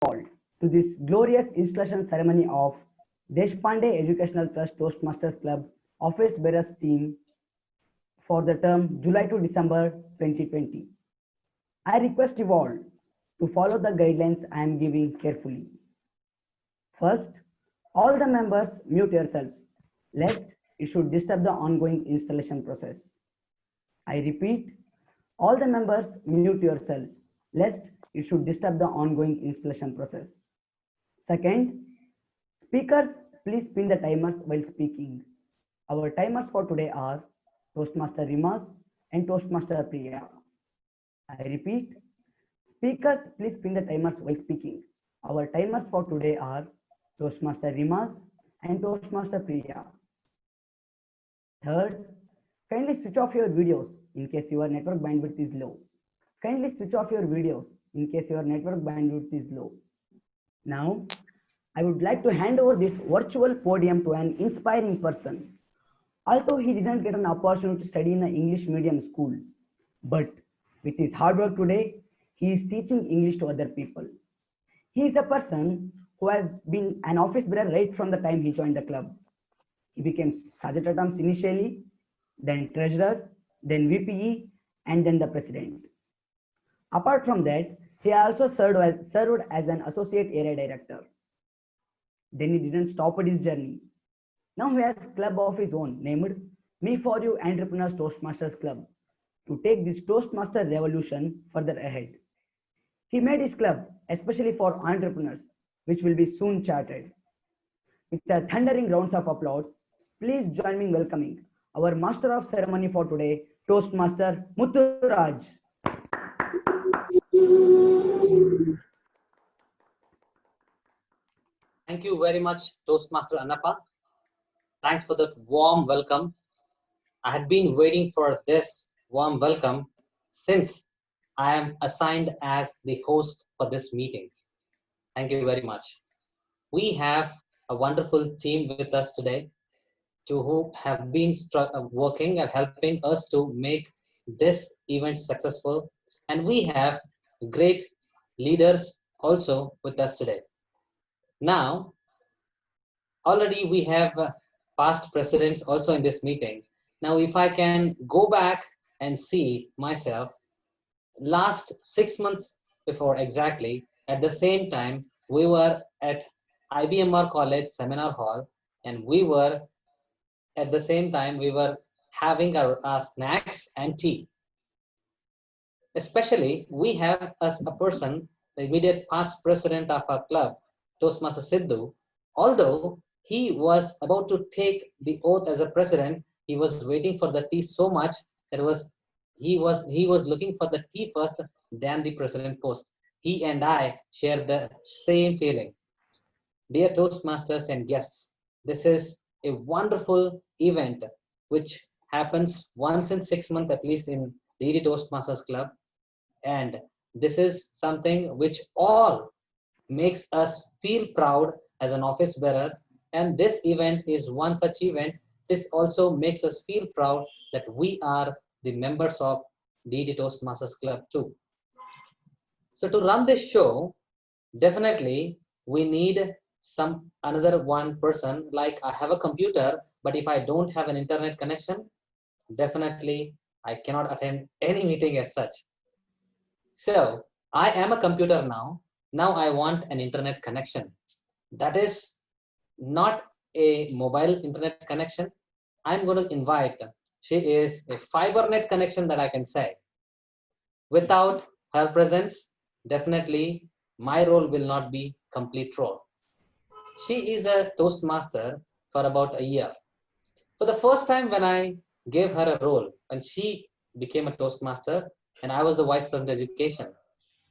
all to this glorious installation ceremony of Deshpande Educational Trust Toastmasters Club Office Bearers team for the term July to December 2020. I request you all to follow the guidelines I am giving carefully. First, all the members mute yourselves, lest it should disturb the ongoing installation process. I repeat, all the members mute yourselves, lest it should disturb the ongoing installation process. Second, speakers, please pin the timers while speaking. Our timers for today are Toastmaster Rimas and Toastmaster Priya. I repeat, speakers, please pin the timers while speaking. Our timers for today are Toastmaster Rimas and Toastmaster Priya. Third, kindly switch off your videos in case your network bandwidth is low. Kindly switch off your videos in case your network bandwidth is low. Now, I would like to hand over this virtual podium to an inspiring person. Although he didn't get an opportunity to study in an English medium school, but with his hard work today, he is teaching English to other people. He is a person who has been an office bearer right from the time he joined the club. He became Sergeant at Arms initially, then Treasurer, then VPE, and then the President. Apart from that, he also served as an Associate Area Director. Then he didn't stop at his journey. Now he has a club of his own named ME4U Entrepreneurs Toastmasters Club to take this Toastmaster revolution further ahead. He made his club especially for entrepreneurs, which will be soon charted. With a thundering rounds of applause, please join me in welcoming our Master of Ceremony for today, Toastmaster Mutturaj. Thank you very much, Toastmaster Annappa. Thanks for that warm welcome. I had been waiting for this warm welcome since I am assigned as the host for this meeting. Thank you very much. We have a wonderful team with us today who have been working and helping us to make this event successful. And we have great leaders also with us today. Now, already we have past presidents also in this meeting. Now, if I can go back and see myself, last 6 months before exactly, at the same time, we were at IBMR College Seminar Hall, and we were, at the same time, we were having our snacks and tea. Especially, we have as a person, the immediate past president of our club, Toastmaster Sidhu, although he was about to take the oath as a president, he was waiting for the tea so much that he was looking for the tea first than the president post. He and I share the same feeling. Dear Toastmasters and guests, this is a wonderful event which happens once in 6 months at least in DET Toastmasters Club, and this is something which all makes us feel proud as an office bearer, and this event is one such event. This also makes us feel proud that we are the members of DET Toastmasters Club too. So to run this show, definitely we need another one person. Like I have a computer, but if I don't have an internet connection, definitely I cannot attend any meeting as such. So I am a computer now. Now I want an internet connection. That is not a mobile internet connection. I'm going to invite, she is a fiber net connection that I can say. Without her presence, definitely my role will not be complete role. She is a Toastmaster for about a year. For the first time when I gave her a role, when she became a Toastmaster and I was the Vice President of Education,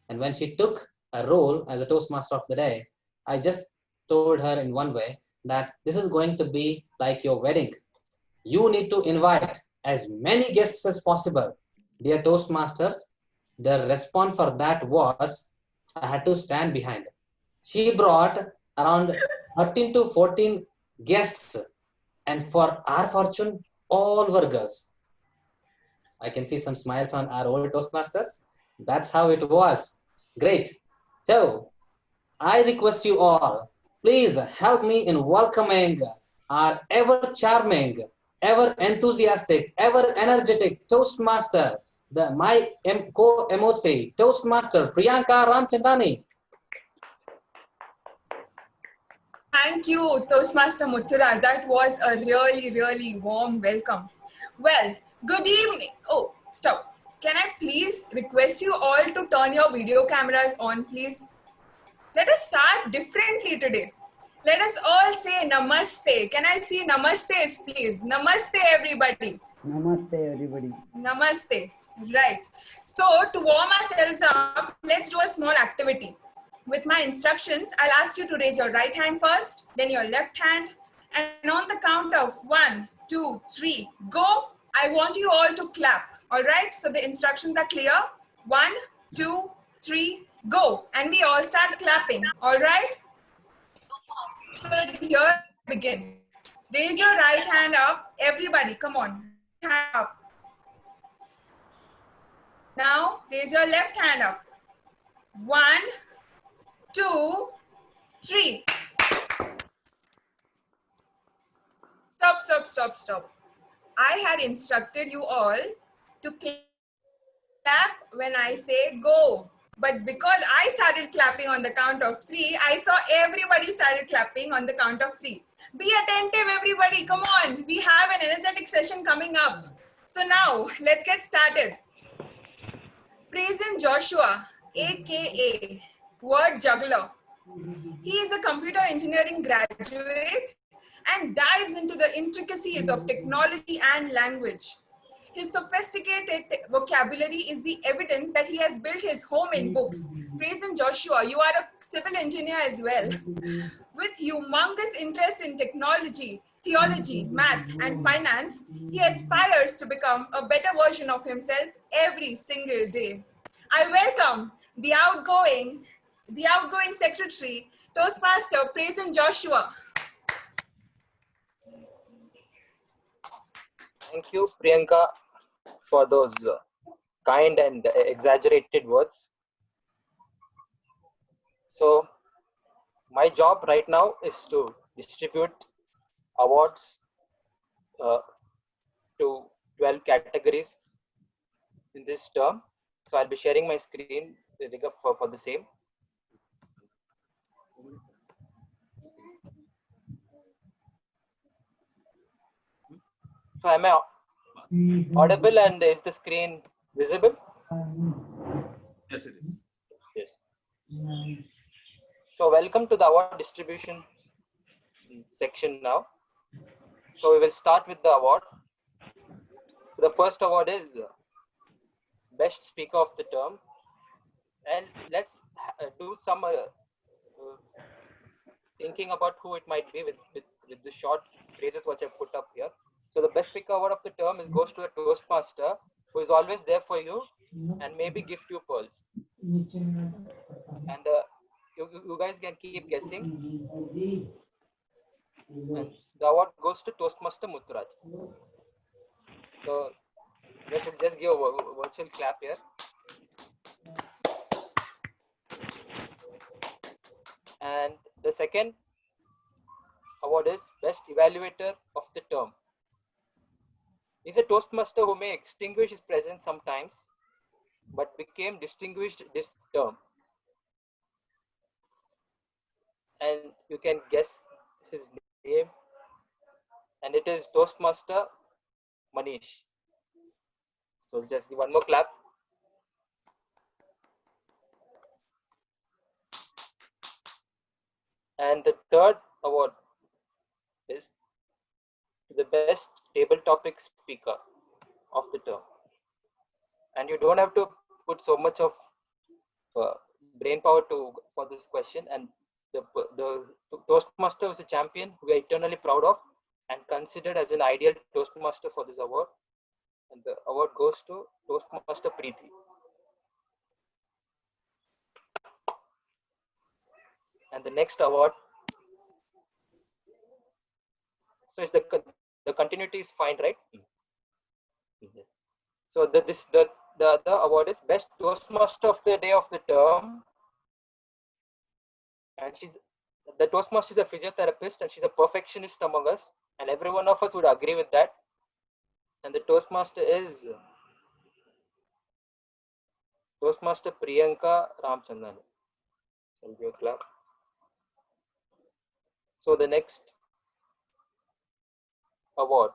and when she took a role as a Toastmaster of the day, I just told her in one way that this is going to be like your wedding. You need to invite as many guests as possible. Dear Toastmasters, the response for that was I had to stand behind. She brought around 13 to 14 guests, and for our fortune, all were girls. I can see some smiles on our old Toastmasters. That's how it was. Great. So I request you all, please help me in welcoming our ever charming, ever enthusiastic, ever energetic Toastmaster, my co-MOC, Toastmaster Priyanka Ramchandani. Thank you, Toastmaster Mutturaj. That was a really, really warm welcome. Well, good evening. Oh, stop. Can I please request you all to turn your video cameras on, please? Let us start differently today. Let us all say namaste. Can I see namastes, please? Namaste, everybody. Namaste, everybody. Namaste. Right. So, to warm ourselves up, let's do a small activity. With my instructions, I'll ask you to raise your right hand first, then your left hand, and on the count of 1, 2, 3, go. I want you all to clap. All right. So the instructions are clear. 1, 2, 3, go. And we all start clapping. All right. So here we begin. Raise your right hand up. Everybody, come on. Hand up. Now raise your left hand up. 1, 2, 3. Stop, stop, stop, stop. I had instructed you all to clap when I say go. But because I started clapping on the count of 3, I saw everybody started clapping on the count of 3. Be attentive, everybody. Come on. We have an energetic session coming up. So now, let's get started. Praise Joshua, aka Word Juggler. He is a computer engineering graduate and dives into the intricacies of technology and language. His sophisticated vocabulary is the evidence that he has built his home in books. Praise Joshua, you are a civil engineer as well. With humongous interest in technology, theology, math, and finance, he aspires to become a better version of himself every single day. I welcome the outgoing secretary, Toastmaster Praise Joshua. Thank you, Priyanka, for those kind and exaggerated words. So, my job right now is to distribute awards to 12 categories in this term. So, I'll be sharing my screen for the same. So, am I audible and is the screen visible? Yes, it is. Yes. So, welcome to the award distribution section now. So, we will start with the award. The first award is Best Speaker of the Term. And let's do some thinking about who it might be with the short phrases which I put up here. So the best speaker award of the term goes to a Toastmaster who is always there for you and maybe gift you pearls. And you guys can keep guessing. And the award goes to Toastmaster Mutturaj. So just give a virtual clap here. And the second award is Best Evaluator of the Term. He's a Toastmaster who may extinguish his presence sometimes, but became distinguished this term. And you can guess his name, and it is Toastmaster Manish. So just give one more clap. And the third award is the best table topic speaker of the term. And you don't have to put so much of brain power for this question. And the Toastmaster is a champion we are eternally proud of and considered as an ideal Toastmaster for this award. And the award goes to Toastmaster Preeti. And the next award, so it's the continuity is fine, right? So the other award is Best Toastmaster of the Day of the Term, And the Toastmaster is a physiotherapist, and she's a perfectionist among us, and every one of us would agree with that. And the Toastmaster is Toastmaster Priyanka Ramchandran. Shall we clap? So the next award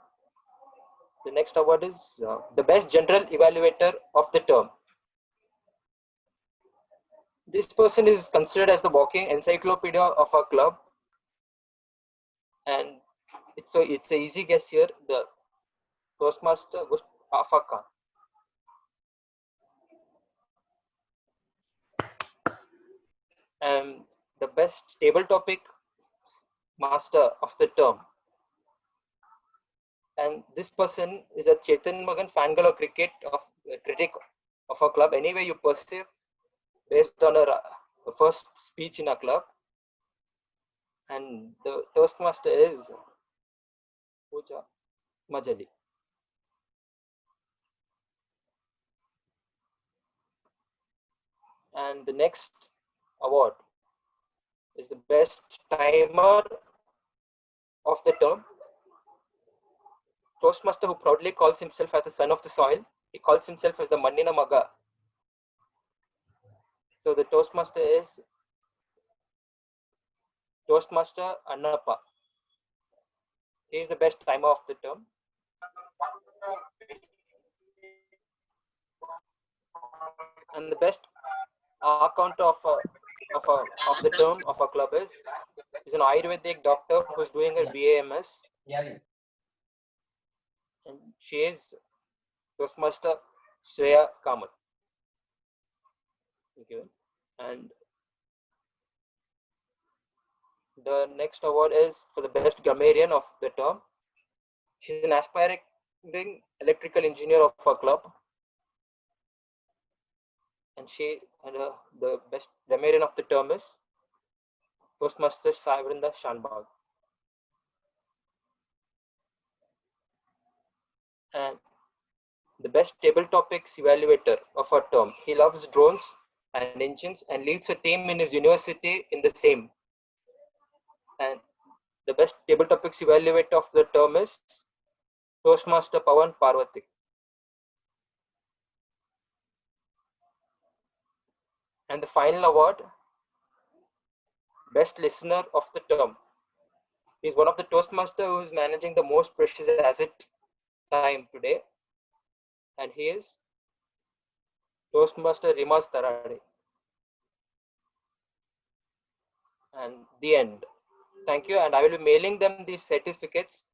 is the best general evaluator of the term. This person is considered as the walking encyclopedia of our club, and it's an easy guess here. The Toastmaster was Afa Khan. And the best table topic master of the term, and this person is a Chetan Magan fangirl of cricket of critic of our club. Anyway, you perceive based on her first speech in our club, and the Toastmaster is Pooja Majali. And the next award is the best timer of the term. Toastmaster who proudly calls himself as the son of the soil. He calls himself as the Mannina Maga. So the Toastmaster is Toastmaster Annappa. He is the best timer of the term. And the best account of the term of a club is an Ayurvedic doctor who's doing her BAMS. And she is Toastmaster Shreya Kamal. Okay. And the next award is for the best grammarian of the term. She's an aspiring electrical engineer of our club, and the best grammarian of the term is Toastmaster Saivrinda Shanbag. And the best table topics evaluator of our term. He loves drones and engines and leads a team in his university in the same. And the best table topics evaluator of the term is Toastmaster Pawan Parvati. And the final award, best listener of the term. He's one of the Toastmasters who is managing the most precious asset, time today, and he is Toastmaster Rimas Tarade. And the end. Thank you, and I will be mailing them these certificates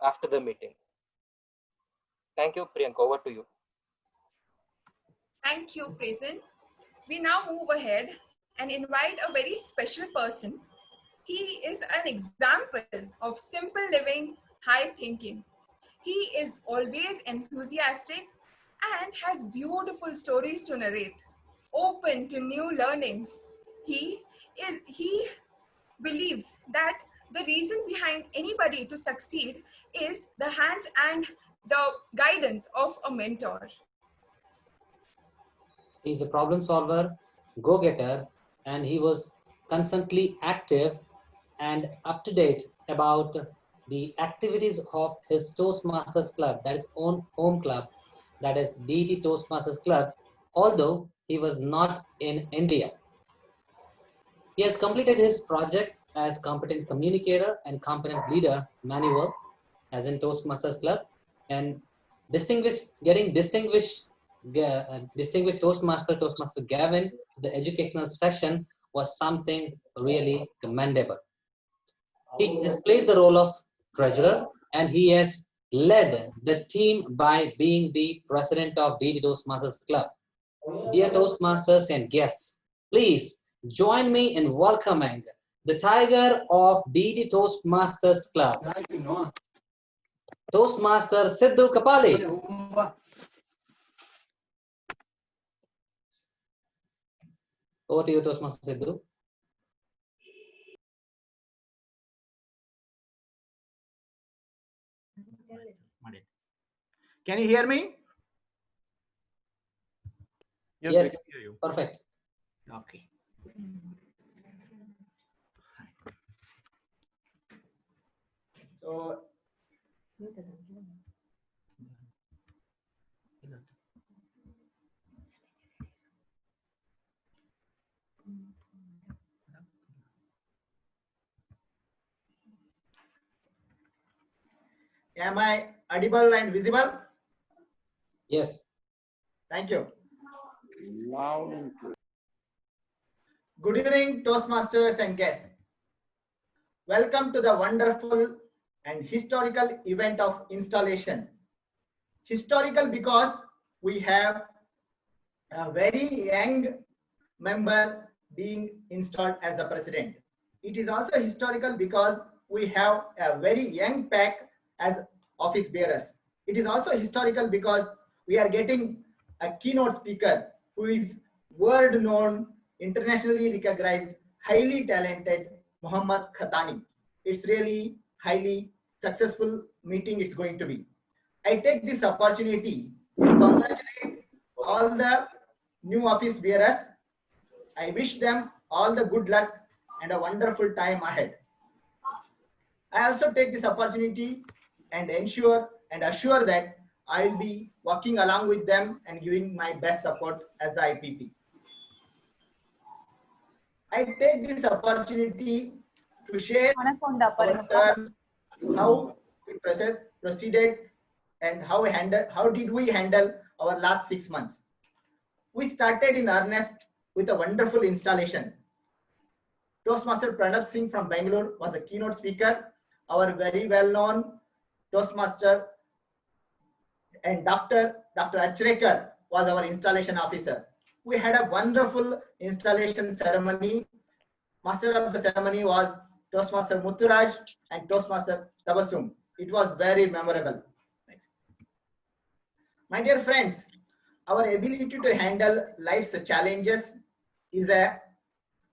after the meeting. Thank you, Priyanka. Over to you. Thank you, Prasen. We now move ahead and invite a very special person. He is an example of simple living, high thinking. He is always enthusiastic and has beautiful stories to narrate, open to new learnings. He believes that the reason behind anybody to succeed is the hands and the guidance of a mentor. He's a problem solver, go-getter, and he was constantly active and up to date about the activities of his Toastmasters club, that is own home club, that is DET Toastmasters club, although he was not in India. He has completed his projects as competent communicator and competent leader manual as in Toastmasters club, and getting distinguished Toastmaster Gavin, the educational session was something really commendable. He has played the role of treasurer and he has led the team by being the president of DET Toastmasters Club. Dear Toastmasters and guests, please join me in welcoming the tiger of DET Toastmasters Club, Toastmaster Sidhu Kapali. Over to you, Toastmaster Sidhu. Can you hear me? Yes, we can hear you. Perfect. Okay. So am I audible and visible? Yes. Thank you. Loud and clear. Good evening, Toastmasters and guests. Welcome to the wonderful and historical event of installation. Historical because we have a very young member being installed as the president. It is also historical because we have a very young pack as office bearers. It is also historical because we are getting a keynote speaker who is world known, internationally recognized, highly talented Muhammad Khatani. It's really highly successful meeting it's going to be. I take this opportunity to congratulate all the new office bearers. I wish them all the good luck and a wonderful time ahead. I also take this opportunity and ensure and assure that I will be working along with them and giving my best support as the IPP. I take this opportunity to share our terms, how we proceeded and how did we handle our last 6 months. We started in earnest with a wonderful installation. Toastmaster Pranab Singh from Bangalore was a keynote speaker. Our very well-known Toastmaster and Dr. Achrekar was our installation officer. We had a wonderful installation ceremony. Master of the ceremony was Toastmaster Mutturaj and Toastmaster Tabassum. It was very memorable. Next. My dear friends, our ability to handle life's challenges is a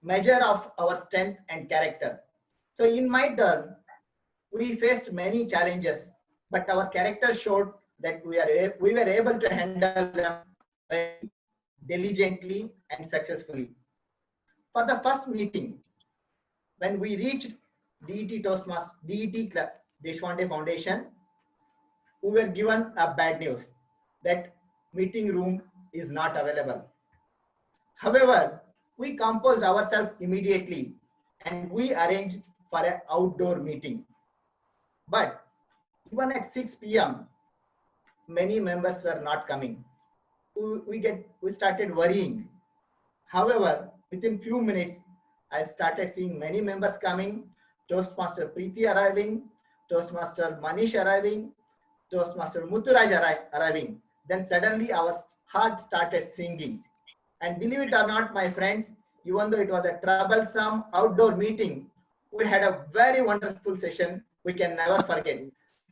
measure of our strength and character. So in my turn, we faced many challenges, but our character showed that we were able to handle them very diligently and successfully. For the first meeting, when we reached DET Club, Deshpande Foundation, we were given a bad news that meeting room is not available. However, we composed ourselves immediately and we arranged for an outdoor meeting. But even at 6 p.m., many members were not coming. We started worrying. However, within few minutes, I started seeing many members coming, Toastmaster Preeti arriving, Toastmaster Manish arriving, Toastmaster Mutturaj arriving. Then suddenly our heart started singing. And believe it or not, my friends, even though it was a troublesome outdoor meeting, we had a very wonderful session we can never forget.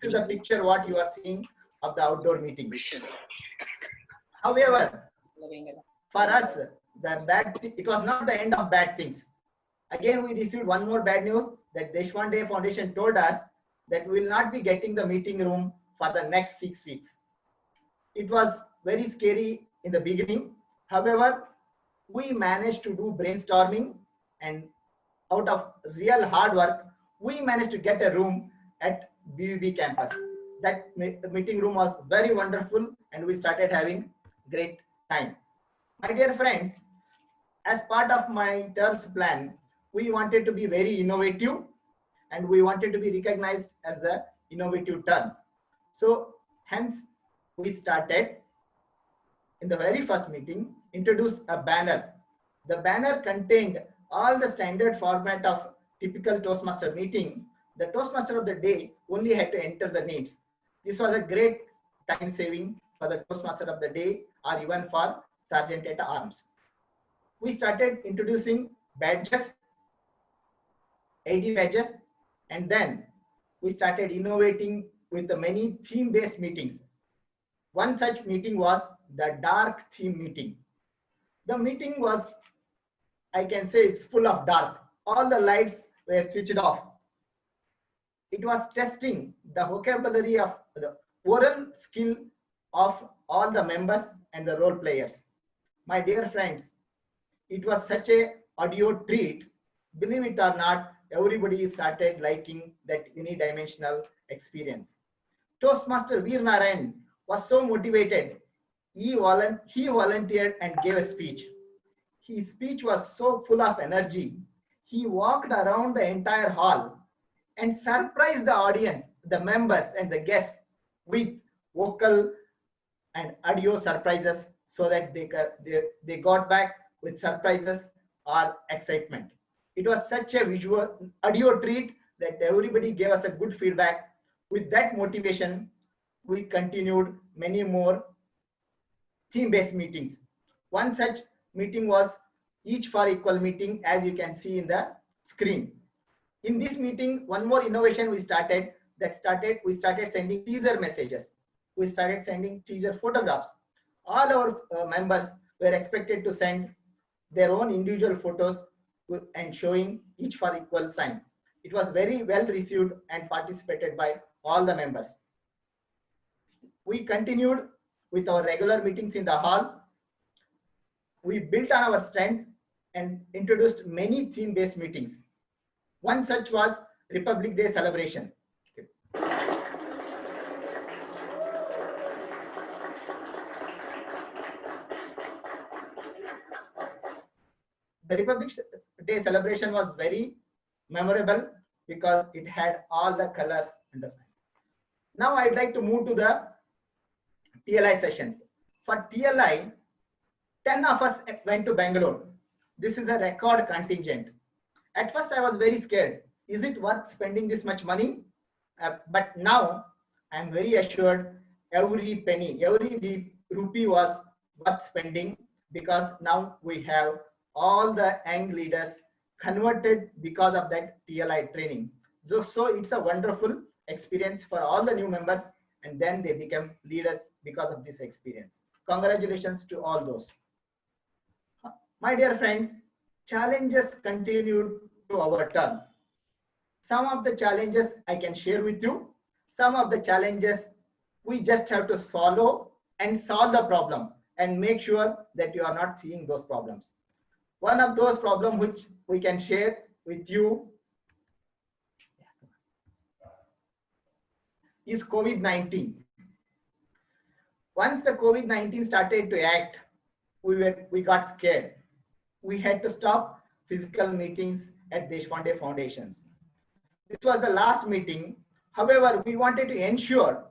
This is the picture what you are seeing of the outdoor meeting. However, for us, it was not the end of bad things. Again, we received one more bad news that Deshpande Foundation told us that we will not be getting the meeting room for the next 6 weeks. It was very scary in the beginning. However, we managed to do brainstorming and out of real hard work, we managed to get a room at BUB campus. That meeting room was very wonderful and we started having great time. My dear friends, as part of my terms plan, we wanted to be very innovative and we wanted to be recognized as the innovative term. So hence we started in the very first meeting, introduced a banner. The banner contained all the standard format of typical Toastmaster meeting. The Toastmaster of the day only had to enter the names. This was a great time saving for the Toastmaster of the day or even for Sergeant at Arms. We started introducing badges, AD badges, and then we started innovating with the many theme-based meetings. One such meeting was the dark theme meeting. The meeting was, I can say it's full of dark. All the lights were switched off. It was testing the vocabulary of the oral skill of all the members and the role players. My dear friends, it was such a audio treat. Believe it or not, everybody started liking that unidimensional experience. Toastmaster Veer Narayan was so motivated. He volunteered and gave a speech. His speech was so full of energy. He walked around the entire hall and surprised the audience, the members and the guests with vocal and audio surprises so that they got back with surprises or excitement. It was such a visual audio treat that everybody gave us a good feedback. With that motivation, we continued many more theme-based meetings. One such meeting was Each for Equal meeting, as you can see in the screen. In this meeting, one more innovation we started. We started sending teaser messages. We started sending teaser photographs. All our members were expected to send their own individual photos and showing Each for Equal sign. It was very well received and participated by all the members. We continued with our regular meetings in the hall. We built on our strength and introduced many theme-based meetings. One such was Republic Day celebration. The Republic Day celebration was very memorable because it had all the colors. Now I'd like to move to the TLI sessions. For TLI, 10 of us went to Bangalore. This is a record contingent. At first I was very scared. Is it worth spending this much money? But now I'm very assured every penny, every rupee was worth spending, because now we have all the young leaders converted because of that TLI training. So it's a wonderful experience for all the new members, and then they become leaders because of this experience. Congratulations to all those. My dear friends, challenges continued to our turn. Some of the challenges I can share with you. Some of the challenges we just have to follow and solve the problem and make sure that you are not seeing those problems. One of those problems which we can share with you is COVID-19. Once the COVID-19 started to act, we got scared. We had to stop physical meetings at Deshpande Foundations. This was the last meeting. However, we wanted to ensure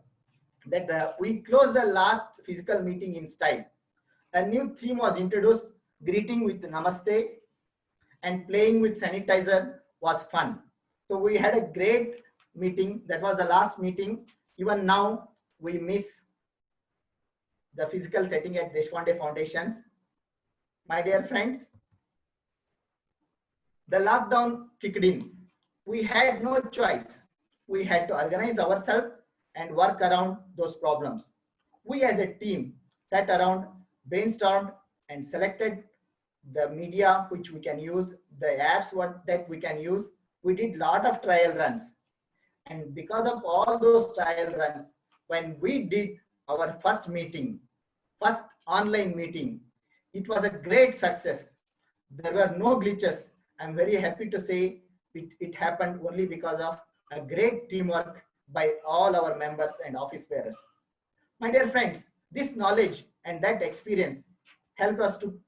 that we close the last physical meeting in style. A new theme was introduced, greeting with Namaste, and playing with sanitizer was fun. So we had a great meeting. That was the last meeting. Even now, we miss the physical setting at Deshpande Foundations. My dear friends, the lockdown kicked in. We had no choice. We had to organize ourselves and work around those problems. We as a team sat around, brainstormed, and selected the media which we can use, the apps that we can use. We did a lot of trial runs. And because of all those trial runs, when we did our first meeting, first online meeting, it was a great success. There were no glitches. I'm very happy to say it happened only because of a great teamwork by all our members and office bearers. My dear friends, this knowledge and that experience helped us to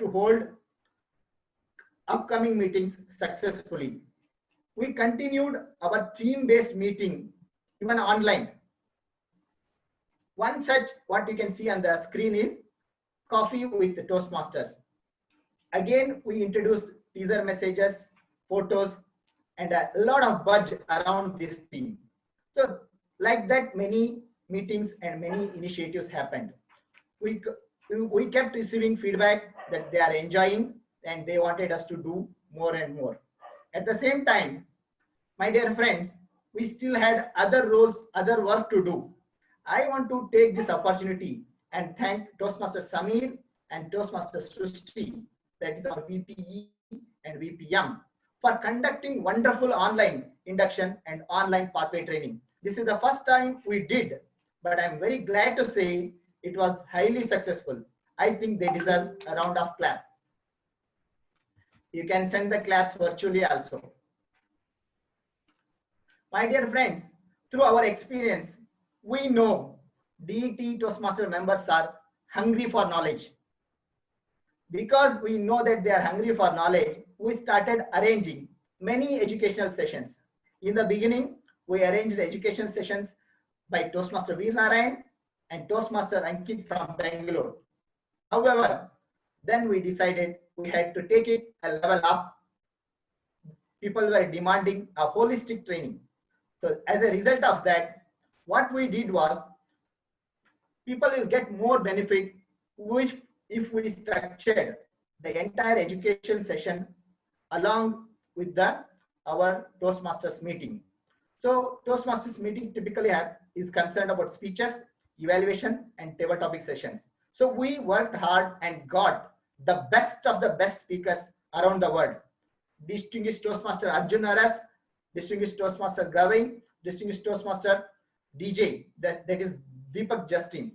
hold upcoming meetings successfully. We continued our theme-based meeting even online. One such, what you can see on the screen, is Coffee with the Toastmasters. Again, we introduced teaser messages, photos, and a lot of buzz around this theme. So like that, many meetings and many initiatives happened. We kept receiving feedback that they are enjoying and they wanted us to do more and more. At the same time, my dear friends, we still had other roles, other work to do. I want to take this opportunity and thank Toastmaster Samir and Toastmaster Srushti, that is our VPE and VPM, for conducting wonderful online induction and online pathway training. This is the first time we did, but I'm very glad to say it was highly successful. I think they deserve a round of clap. You can send the claps virtually also. My dear friends, through our experience, we know DET Toastmaster members are hungry for knowledge. Because we know that they are hungry for knowledge, we started arranging many educational sessions. In the beginning, we arranged education sessions by Toastmaster Veer Narayan and Toastmaster Ankit from Bangalore. However, then we decided we had to take it a level up. People were demanding a holistic training. So as a result of that, what we did was, people will get more benefit if we structured the entire education session along with our Toastmasters meeting. So Toastmasters meeting typically is concerned about speeches, evaluation, and table topic sessions. So we worked hard and got the best of the best speakers around the world. Distinguished Toastmaster Arjun Aras, Distinguished Toastmaster Gavin, Distinguished Toastmaster DJ, that is Deepak Justin.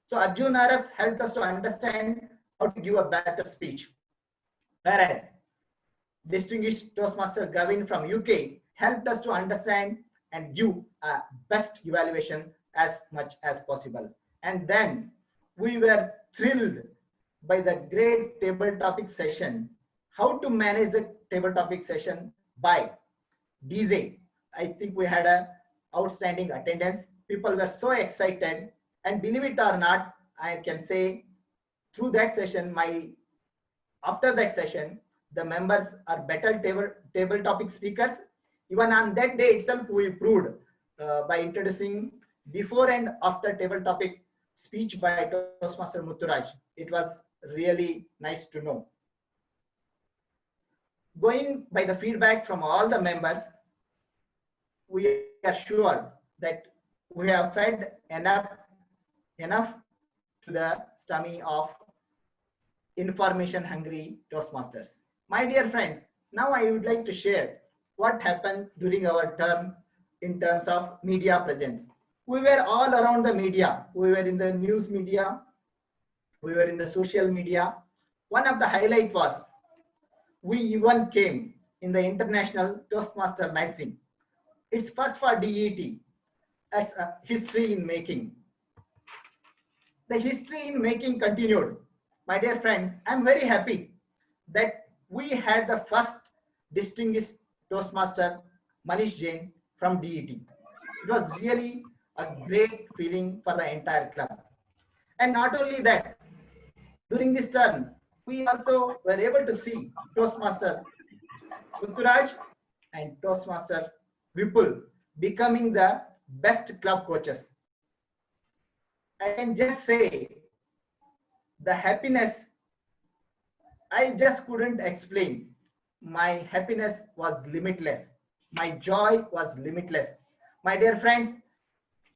So Arjun Aras helped us to understand how to give a better speech. Whereas Distinguished Toastmaster Gavin from UK helped us to understand and give a best evaluation as much as possible. And then we were thrilled by the great table topic session. How to manage the table topic session by DJ. I think we had a outstanding attendance. People were so excited, and believe it or not, I can say through that session, after that session, the members are better table topic speakers. Even on that day itself, we proved by introducing before and after table topic speech by Toastmaster Mutturaj. It was really nice to know. Going by the feedback from all the members, we are sure that we have fed enough to the stomach of information hungry Toastmasters. My dear friends, now I would like to share what happened during our term in terms of media presence. We were all around the media. We were in the news media. We were in the social media. One of the highlight was we even came in the International Toastmaster magazine. It's first for DET as a history in making. The history in making continued. My dear friends, I'm very happy that we had the first distinguished Toastmaster Manish Jain from DET. It was really a great feeling for the entire club. And not only that, during this term, we also were able to see Toastmaster Mutturaj and Toastmaster Vipul becoming the best club coaches. I can just say the happiness, I just couldn't explain. My happiness was limitless. My joy was limitless. My dear friends,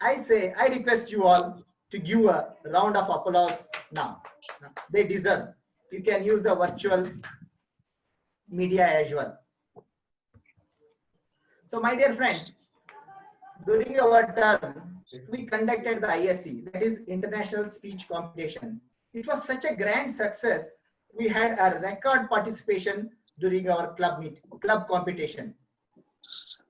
I request you all to give a round of applause now. They deserve. You can use the virtual media as well. So my dear friends, during our term, we conducted the ISC, that is International Speech Competition. It was such a grand success. We had a record participation during our club competition.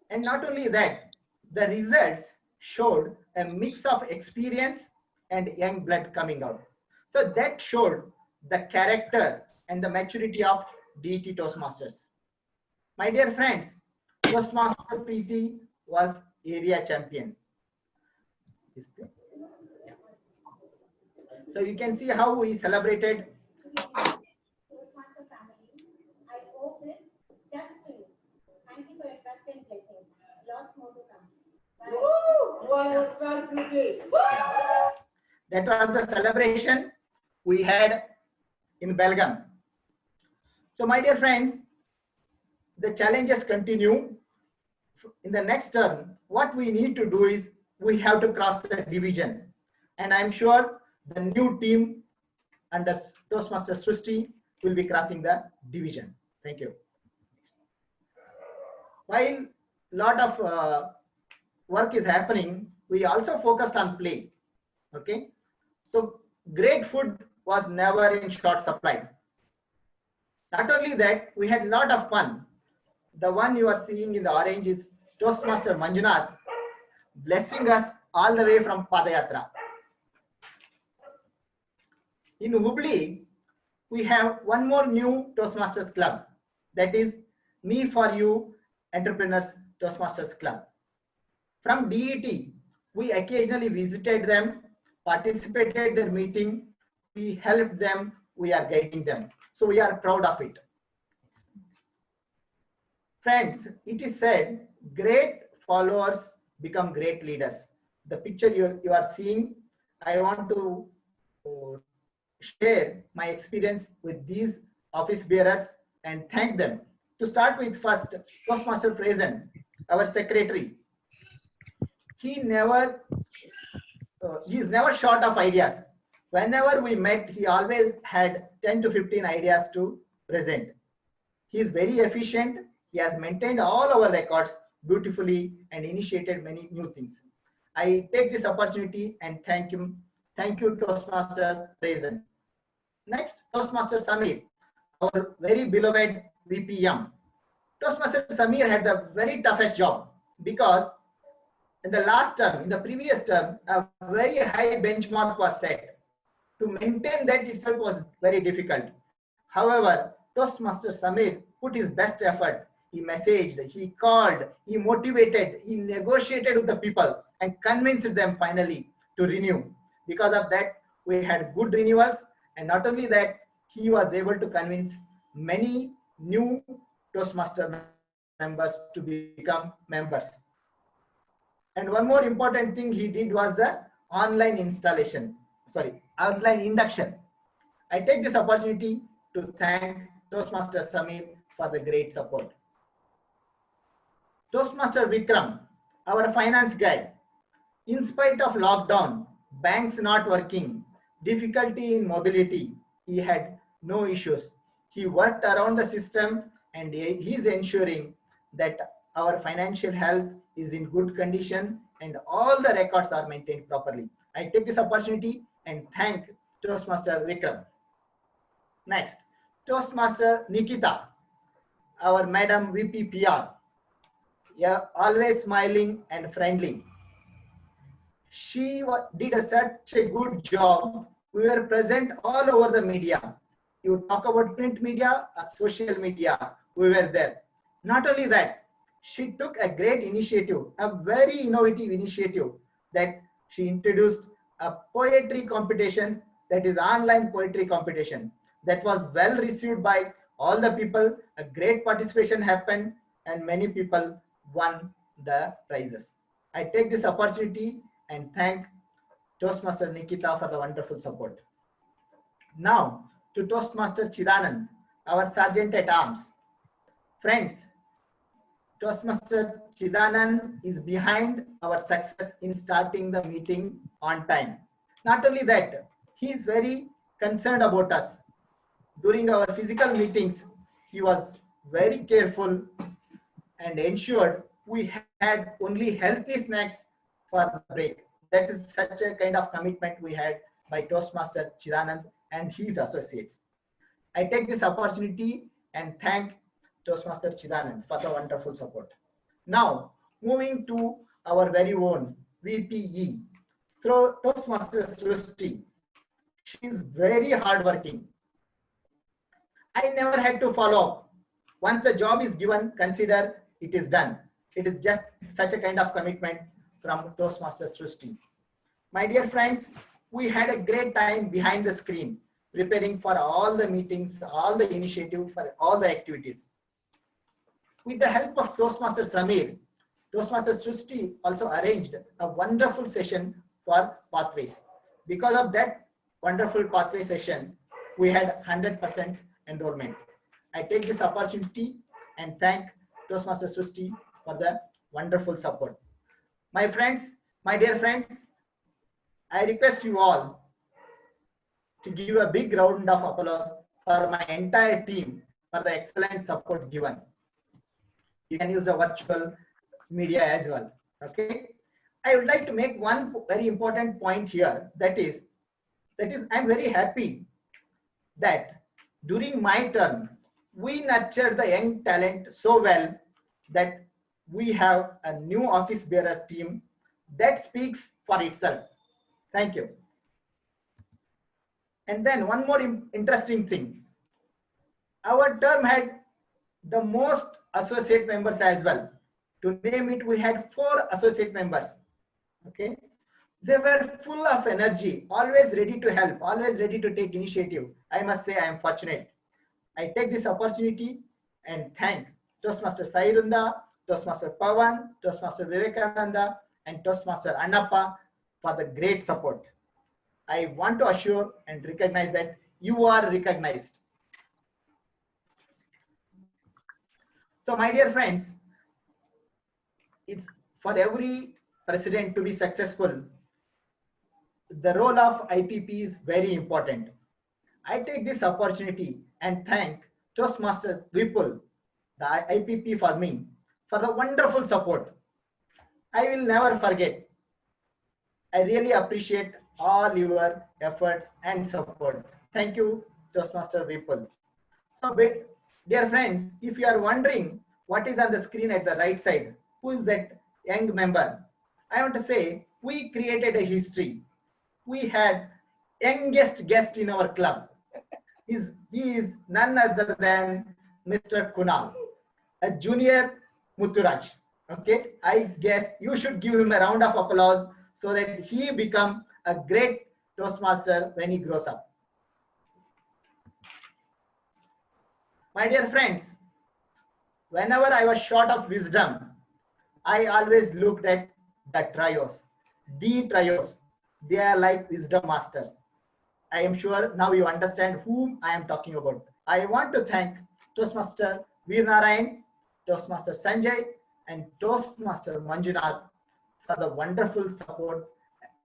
And not only that, the results showed a mix of experience and young blood coming out. So that showed the character and the maturity of DET Toastmasters. My dear friends, Toastmaster Preeti was area champion. So you can see how we celebrated. Toastmaster family, I owe this just to you. Thank you for your trust and blessing. Lots more to come. That was the celebration we had in Belgium. So my dear friends, the challenges continue. In the next term, what we need to do is we have to cross the division. And I'm sure the new team under Toastmaster Srushti will be crossing the division. Thank you. While a lot of work is happening, we also focused on play. Okay. So great food was never in short supply. Not only that, we had a lot of fun. The one you are seeing in the orange is Toastmaster Manjunath blessing us all the way from Padayatra. In Hubli, we have one more new Toastmasters Club, that is ME4U Entrepreneurs Toastmasters Club. From DET, we occasionally visited them, participated their meeting, we helped them, we are guiding them. So we are proud of it. Friends, it is said, great followers become great leaders. The picture you are seeing, I want to share my experience with these office bearers and thank them. To start with, first, Toastmaster Prasen, our secretary. He is never short of ideas. Whenever we met, he always had 10 to 15 ideas to present. He is very efficient. He has maintained all our records beautifully and initiated many new things. I take this opportunity and thank him. Thank you, Toastmaster Prasen. Next, Toastmaster Samir, our very beloved VPM. Toastmaster Samir had the very toughest job because in the last term, in the previous term, a very high benchmark was set. To maintain that itself was very difficult. However, Toastmaster Samir put his best effort. He messaged, he called, he motivated, he negotiated with the people and convinced them finally to renew. Because of that, we had good renewals, and not only that, he was able to convince many new Toastmaster members to become members. And one more important thing he did was the online induction. I take this opportunity to thank Toastmaster Samir for the great support. Toastmaster Vikram, our finance guy. In spite of lockdown, banks not working, difficulty in mobility, he had no issues. He worked around the system and he is ensuring that our financial health is in good condition and all the records are maintained properly. I take this opportunity and thank Toastmaster Vikram. Next, Toastmaster Nikita, our Madam VP PR. Yeah, always smiling and friendly. She did such a good job. We were present all over the media. You talk about print media or social media, we were there. Not only that, she took a great initiative, a very innovative initiative, that she introduced a poetry competition, that is online poetry competition. That was well received by all the people. A great participation happened and many people won the prizes. I take this opportunity and thank Toastmaster Nikita for the wonderful support. Now to Toastmaster Chidanand, our Sergeant at Arms. Friends, Toastmaster Chidanand is behind our success in starting the meeting on time. Not only that, he is very concerned about us. During our physical meetings, he was very careful and ensured we had only healthy snacks for the break. That is such a kind of commitment we had by Toastmaster Chidanand and his associates. I take this opportunity and thank Toastmaster Chidanand for the wonderful support. Now, moving to our very own VPE, Toastmaster Srushti. She is very hardworking. I never had to follow up. Once the job is given, consider it is done. It is just such a kind of commitment from Toastmaster Srushti. My dear friends, we had a great time behind the screen, preparing for all the meetings, all the initiatives, for all the activities. With the help of Toastmaster Samir, Toastmaster Srushti also arranged a wonderful session for pathways. Because of that wonderful pathway session, we had 100% enrollment. I take this opportunity and thank Toastmaster Srushti for the wonderful support. My friends, my dear friends, I request you all to give a big round of applause for my entire team for the excellent support given. You can use the virtual media as well. Okay. I would like to make one very important point here. That is, I'm very happy that during my term, we nurture the young talent so well that we have a new office bearer team that speaks for itself. Thank you. And then one more interesting thing. Our term had the most associate members as well. To name it, we had 4 associate members. Okay. They were full of energy, always ready to help, always ready to take initiative. I must say I am fortunate. I take this opportunity and thank Toastmaster Sairunda, Toastmaster Pawan, Toastmaster Vivekananda, and Toastmaster Annappa for the great support. I want to assure and recognize that you are recognized. So my dear friends, it's for every president to be successful, the role of IPP is very important. I take this opportunity and thank Toastmaster Vipul, the IPP for me, for the wonderful support. I will never forget. I really appreciate all your efforts and support. Thank you, Toastmaster Vipul. So, dear friends, if you are wondering what is on the screen at the right side, who is that young member? I want to say we created a history. We had youngest guest in our club. He is none other than Mr. Kunal, a junior Mutturaj. Okay, I guess you should give him a round of applause so that he become a great Toastmaster when he grows up. My dear friends, whenever I was short of wisdom, I always looked at the trios, the trios. They are like wisdom masters. I am sure now you understand whom I am talking about. I want to thank Toastmaster Veer Narayan, Toastmaster Sanjay, and Toastmaster Manjunath for the wonderful support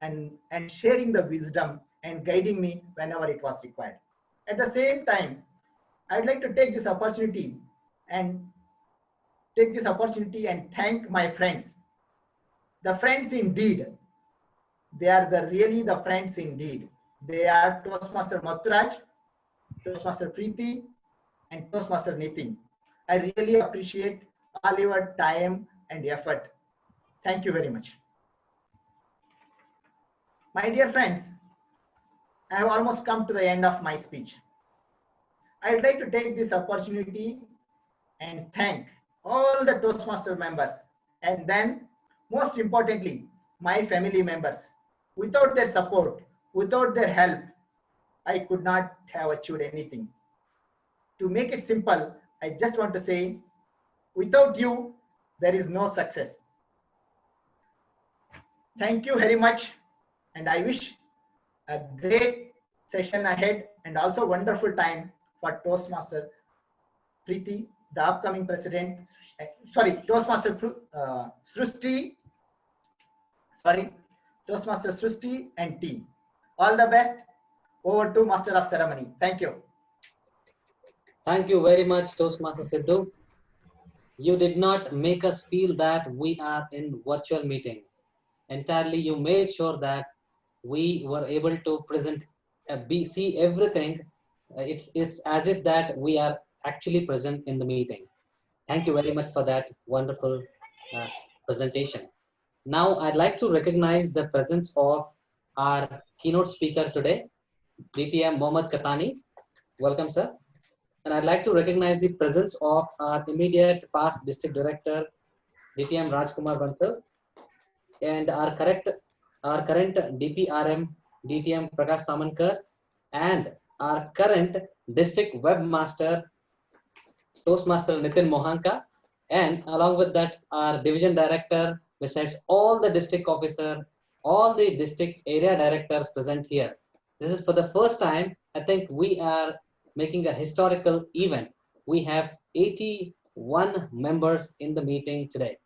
and sharing the wisdom and guiding me whenever it was required. At the same time, I'd like to take this opportunity and thank my friends. The friends indeed. They are really the friends indeed. They are Toastmaster Mutturaj, Toastmaster Preeti, and Toastmaster Nitin. I really appreciate all your time and effort. Thank you very much. My dear friends, I have almost come to the end of my speech. I would like to take this opportunity and thank all the Toastmaster members, and then most importantly, my family members. Without their support, without their help, I could not have achieved anything. To make it simple, I just want to say, without you, there is no success. Thank you very much, and I wish a great session ahead and also wonderful time for Toastmaster Preeti, the upcoming president. Toastmaster Srushti. Toastmaster Srushti and team. All the best. Over to Master of Ceremony. Thank you. Thank you very much, Toastmaster Sidhu. You did not make us feel that we are in virtual meeting. Entirely, you made sure that we were able to present, see everything. It's as if that we are actually present in the meeting. Thank you very much for that wonderful presentation. Now, I'd like to recognize the presence of our keynote speaker today, DTM Mohammad Katani. Welcome, sir. And I'd like to recognize the presence of our immediate past district director, DTM Rajkumar Bansal, and our current DPRM, DTM Prakash Tamankar, and our current district webmaster, Toastmaster Nitin Mohanka, and along with that, our division director, besides all the district officer, all the district area directors present here. This is for the first time. I think we are making a historical event. We have 81 members in the meeting today.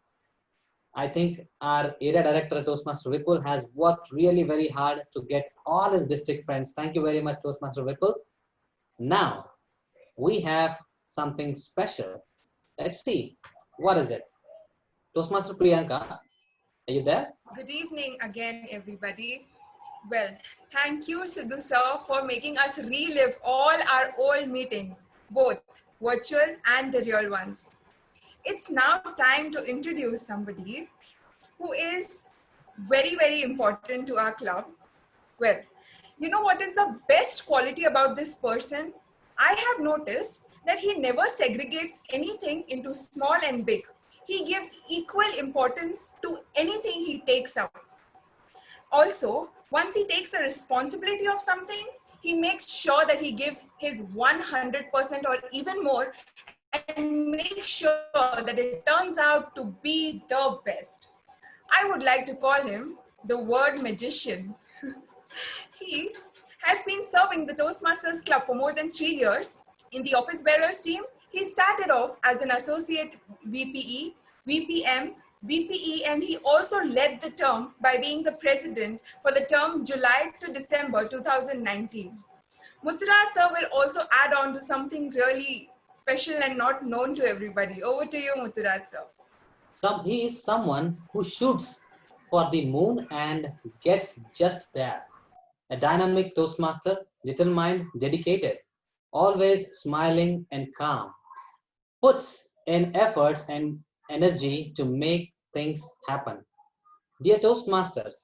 I think our area director, Toastmaster Vipul, has worked really very hard to get all his district friends. Thank you very much, Toastmaster Vipul. Now, we have something special. Let's see. What is it? Toastmaster Priyanka, are you there? Good evening again, everybody. Well, thank you, Sidhu sir, for making us relive all our old meetings, both virtual and the real ones. It's now time to introduce somebody who is very, very important to our club. Well, you know what is the best quality about this person? I have noticed that he never segregates anything into small and big. He gives equal importance to anything he takes up. Also, once he takes the responsibility of something, he makes sure that he gives his 100% or even more and make sure that it turns out to be the best. I would like to call him the word magician. He has been serving the Toastmasters Club for more than 3 years. In the office bearers team, he started off as an associate VPE, VPM, VPE, and he also led the term by being the president for the term July to December 2019. Mutturaj sir will also add on to something really special and not known to everybody. Over to you, Mutturaj sir. He is someone who shoots for the moon and gets just there. A dynamic Toastmaster, determined, dedicated, always smiling and calm, puts in efforts and energy to make things happen. Dear Toastmasters,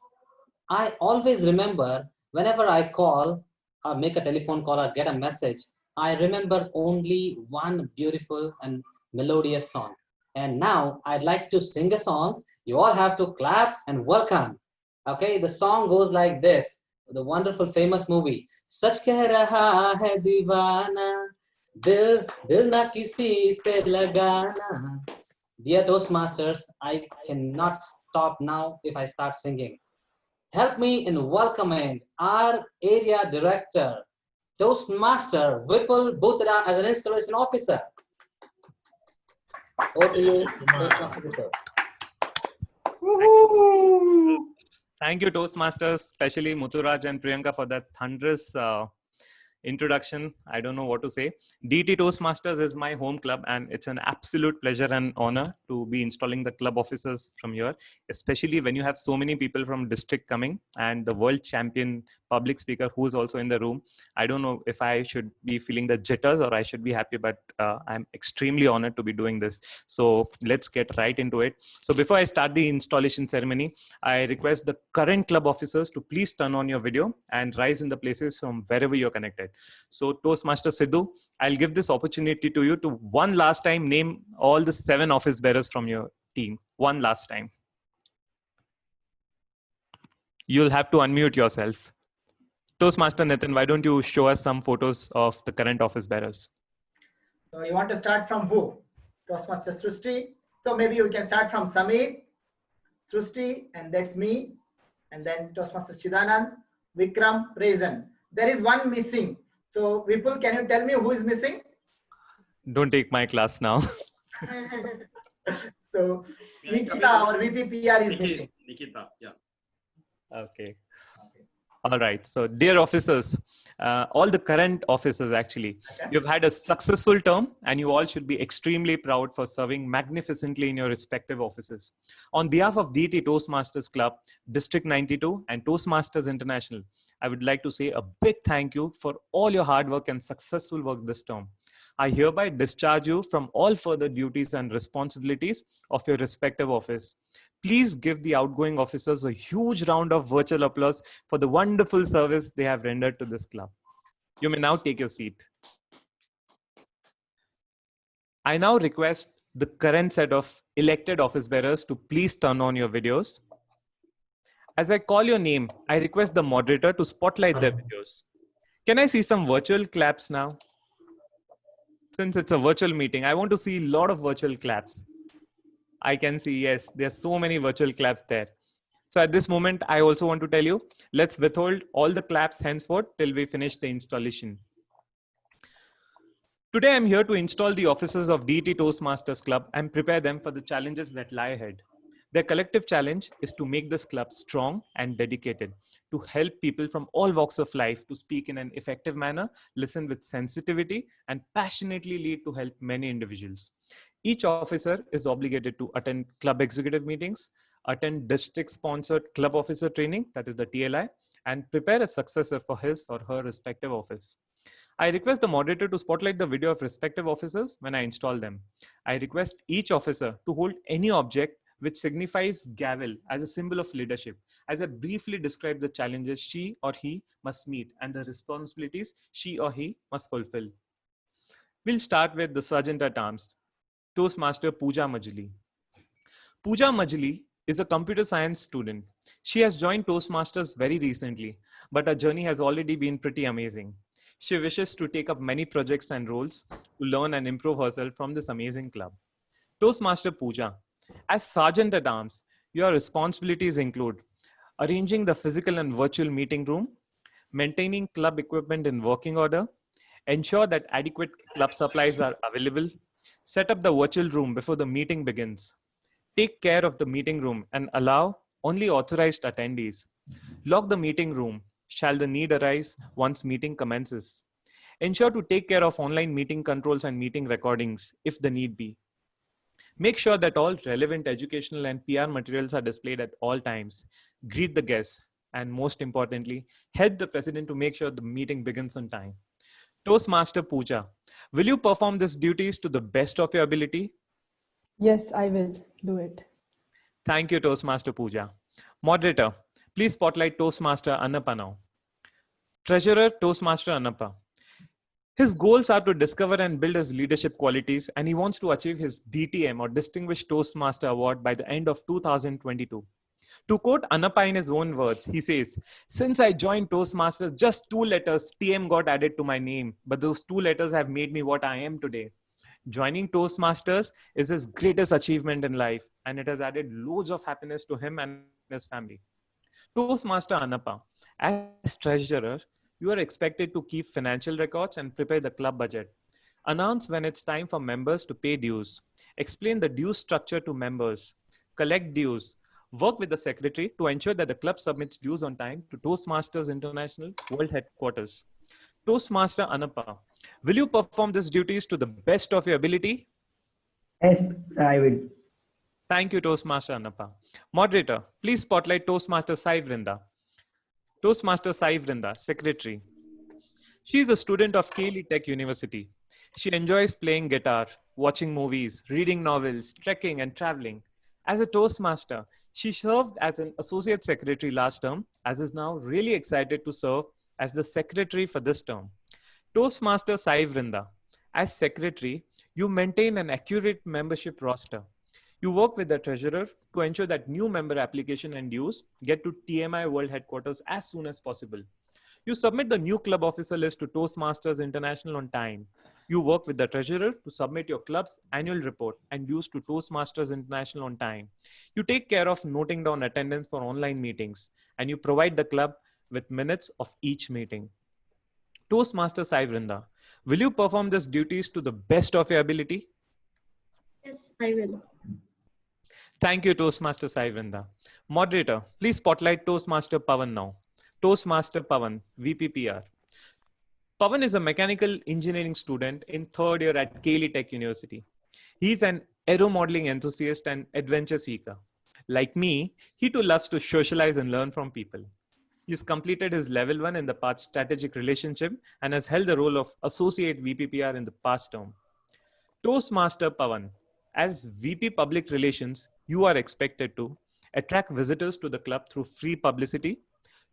I always remember whenever I call or make a telephone call or get a message, I remember only one beautiful and melodious song. And now I'd like to sing a song. You all have to clap and welcome. Okay, the song goes like this. The wonderful famous movie. Sach keh raha hai deewana, dil na kisi se lagana. Dear Toastmasters, I cannot stop now if I start singing. Help me in welcoming our area director, Toastmaster Vipul Bhutra as an installation officer. Over to you, Toastmaster Vipul. Thank you, Toastmasters, especially Mutturaj and Priyanka for that thunderous introduction. I don't know what to say. DET Toastmasters is my home club, and it's an absolute pleasure and honor to be installing the club officers from here, especially when you have so many people from district coming and the world champion public speaker who is also in the room. I don't know if I should be feeling the jitters or I should be happy, but I'm extremely honored to be doing this. So let's get right into it. So before I start the installation ceremony, I request the current club officers to please turn on your video and rise in the places from wherever you're connected. So Toastmaster Sidhu, I'll give this opportunity to you to one last time name all the 7 office bearers from your team. One last time. You'll have to unmute yourself. Toastmaster Nitin, why don't you show us some photos of the current office bearers? So you want to start from who? Toastmaster Srusti. So maybe you can start from Samir, Srusti, and that's me. And then Toastmaster Chidanand, Vikram, Reason. There is one missing. So Vipul, can you tell me who is missing? Don't take my class now. So Nikita, our VPPR is missing. Nikita, yeah. Okay. All right. So dear officers, all the current officers actually, you've had a successful term and you all should be extremely proud for serving magnificently in your respective offices. On behalf of DET Toastmasters Club, District 92 and Toastmasters International, I would like to say a big thank you for all your hard work and successful work this term. I hereby discharge you from all further duties and responsibilities of your respective office. Please give the outgoing officers a huge round of virtual applause for the wonderful service they have rendered to this club. You may now take your seat. I now request the current set of elected office bearers to please turn on your videos. As I call your name, I request the moderator to spotlight their videos. Can I see some virtual claps now? Since it's a virtual meeting, I want to see a lot of virtual claps. I can see, yes, there's so many virtual claps there. So at this moment, I also want to tell you, let's withhold all the claps henceforth till we finish the installation. Today, I'm here to install the officers of DET Toastmasters Club and prepare them for the challenges that lie ahead. Their collective challenge is to make this club strong and dedicated, to help people from all walks of life to speak in an effective manner, listen with sensitivity, and passionately lead to help many individuals. Each officer is obligated to attend club executive meetings, attend district-sponsored club officer training, that is the TLI, and prepare a successor for his or her respective office. I request the moderator to spotlight the video of respective officers when I install them. I request each officer to hold any object which signifies gavel as a symbol of leadership, as I briefly describe the challenges she or he must meet and the responsibilities she or he must fulfill. We'll start with the Sergeant at Arms, Toastmaster Pooja Majli. Pooja Majli is a computer science student. She has joined Toastmasters very recently, but her journey has already been pretty amazing. She wishes to take up many projects and roles to learn and improve herself from this amazing club. Toastmaster Pooja, as Sergeant at Arms, your responsibilities include arranging the physical and virtual meeting room, maintaining club equipment in working order, ensure that adequate club supplies are available, set up the virtual room before the meeting begins, take care of the meeting room and allow only authorized attendees, lock the meeting room shall the need arise once meeting commences, ensure to take care of online meeting controls and meeting recordings if the need be. Make sure that all relevant educational and PR materials are displayed at all times. Greet the guests. And most importantly, help the president to make sure the meeting begins on time. Toastmaster Pooja, will you perform these duties to the best of your ability? Yes, I will do it. Thank you, Toastmaster Pooja. Moderator, please spotlight Toastmaster Annappa now. Treasurer Toastmaster Annappa. His goals are to discover and build his leadership qualities, and he wants to achieve his DTM or Distinguished Toastmaster Award by the end of 2022. To quote Annappa in his own words, he says, "Since I joined Toastmasters, just 2 letters, TM, got added to my name, but those 2 letters have made me what I am today." Joining Toastmasters is his greatest achievement in life, and it has added loads of happiness to him and his family. Toastmaster Annappa, as treasurer, you are expected to keep financial records and prepare the club budget. Announce when it's time for members to pay dues. Explain the dues structure to members. Collect dues. Work with the secretary to ensure that the club submits dues on time to Toastmasters International World Headquarters. Toastmaster Annappa, will you perform these duties to the best of your ability? Yes, sir, I will. Thank you, Toastmaster Annappa. Moderator, please spotlight Toastmaster Sai Vrinda. Toastmaster Sai Vrinda, Secretary. She is a student of KLE Tech University. She enjoys playing guitar, watching movies, reading novels, trekking, and traveling. As a Toastmaster, she served as an Associate Secretary last term, as is now really excited to serve as the Secretary for this term. Toastmaster Sai Vrinda, as Secretary, you maintain an accurate membership roster. You work with the treasurer to ensure that new member application and dues get to TMI World Headquarters as soon as possible. You submit the new club officer list to Toastmasters International on time. You work with the treasurer to submit your club's annual report and dues to Toastmasters International on time. You take care of noting down attendance for online meetings, and you provide the club with minutes of each meeting. Toastmaster Sai Vrinda, will you perform these duties to the best of your ability? Yes, I will. Thank you, Toastmaster Sai Vrinda. Moderator, please spotlight Toastmaster Pawan now. Toastmaster Pawan, VPPR. Pawan is a mechanical engineering student in 3rd year at KLE Tech University. He's an aero modeling enthusiast and adventure seeker. Like me, he too loves to socialize and learn from people. He's completed his level 1 in the past strategic relationship and has held the role of associate VPPR in the past term. Toastmaster Pawan, as VP Public Relations, you are expected to attract visitors to the club through free publicity,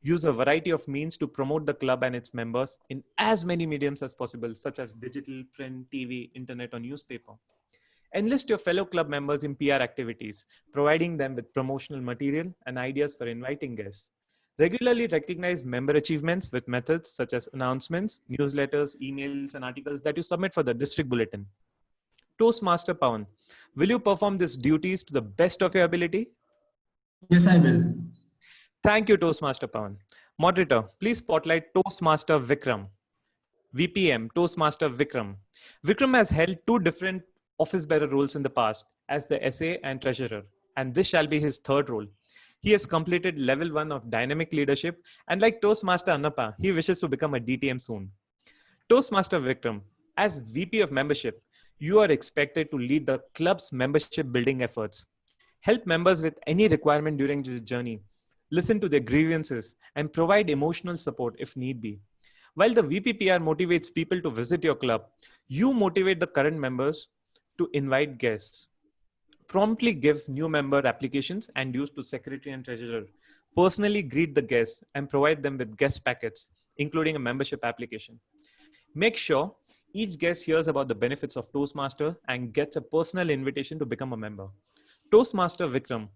use a variety of means to promote the club and its members in as many mediums as possible, such as digital, print, TV, internet, or newspaper. Enlist your fellow club members in PR activities, providing them with promotional material and ideas for inviting guests. Regularly recognize member achievements with methods such as announcements, newsletters, emails, and articles that you submit for the district bulletin. Toastmaster Pawan, will you perform these duties to the best of your ability? Yes, I will. Thank you, Toastmaster Pawan. Moderator, please spotlight Toastmaster Vikram. VPM, Toastmaster Vikram. Vikram has held 2 different office bearer roles in the past as the SA and treasurer, and this shall be his 3rd role. He has completed level 1 of dynamic leadership, and like Toastmaster Annappa, he wishes to become a DTM soon. Toastmaster Vikram, as VP of membership, you are expected to lead the club's membership building efforts. Help members with any requirement during this journey. Listen to their grievances and provide emotional support if need be. While the VPPR motivates people to visit your club, you motivate the current members to invite guests. Promptly give new member applications and dues to secretary and treasurer. Personally greet the guests and provide them with guest packets, including a membership application. Make sure each guest hears about the benefits of Toastmaster and gets a personal invitation to become a member. Toastmaster Vikram,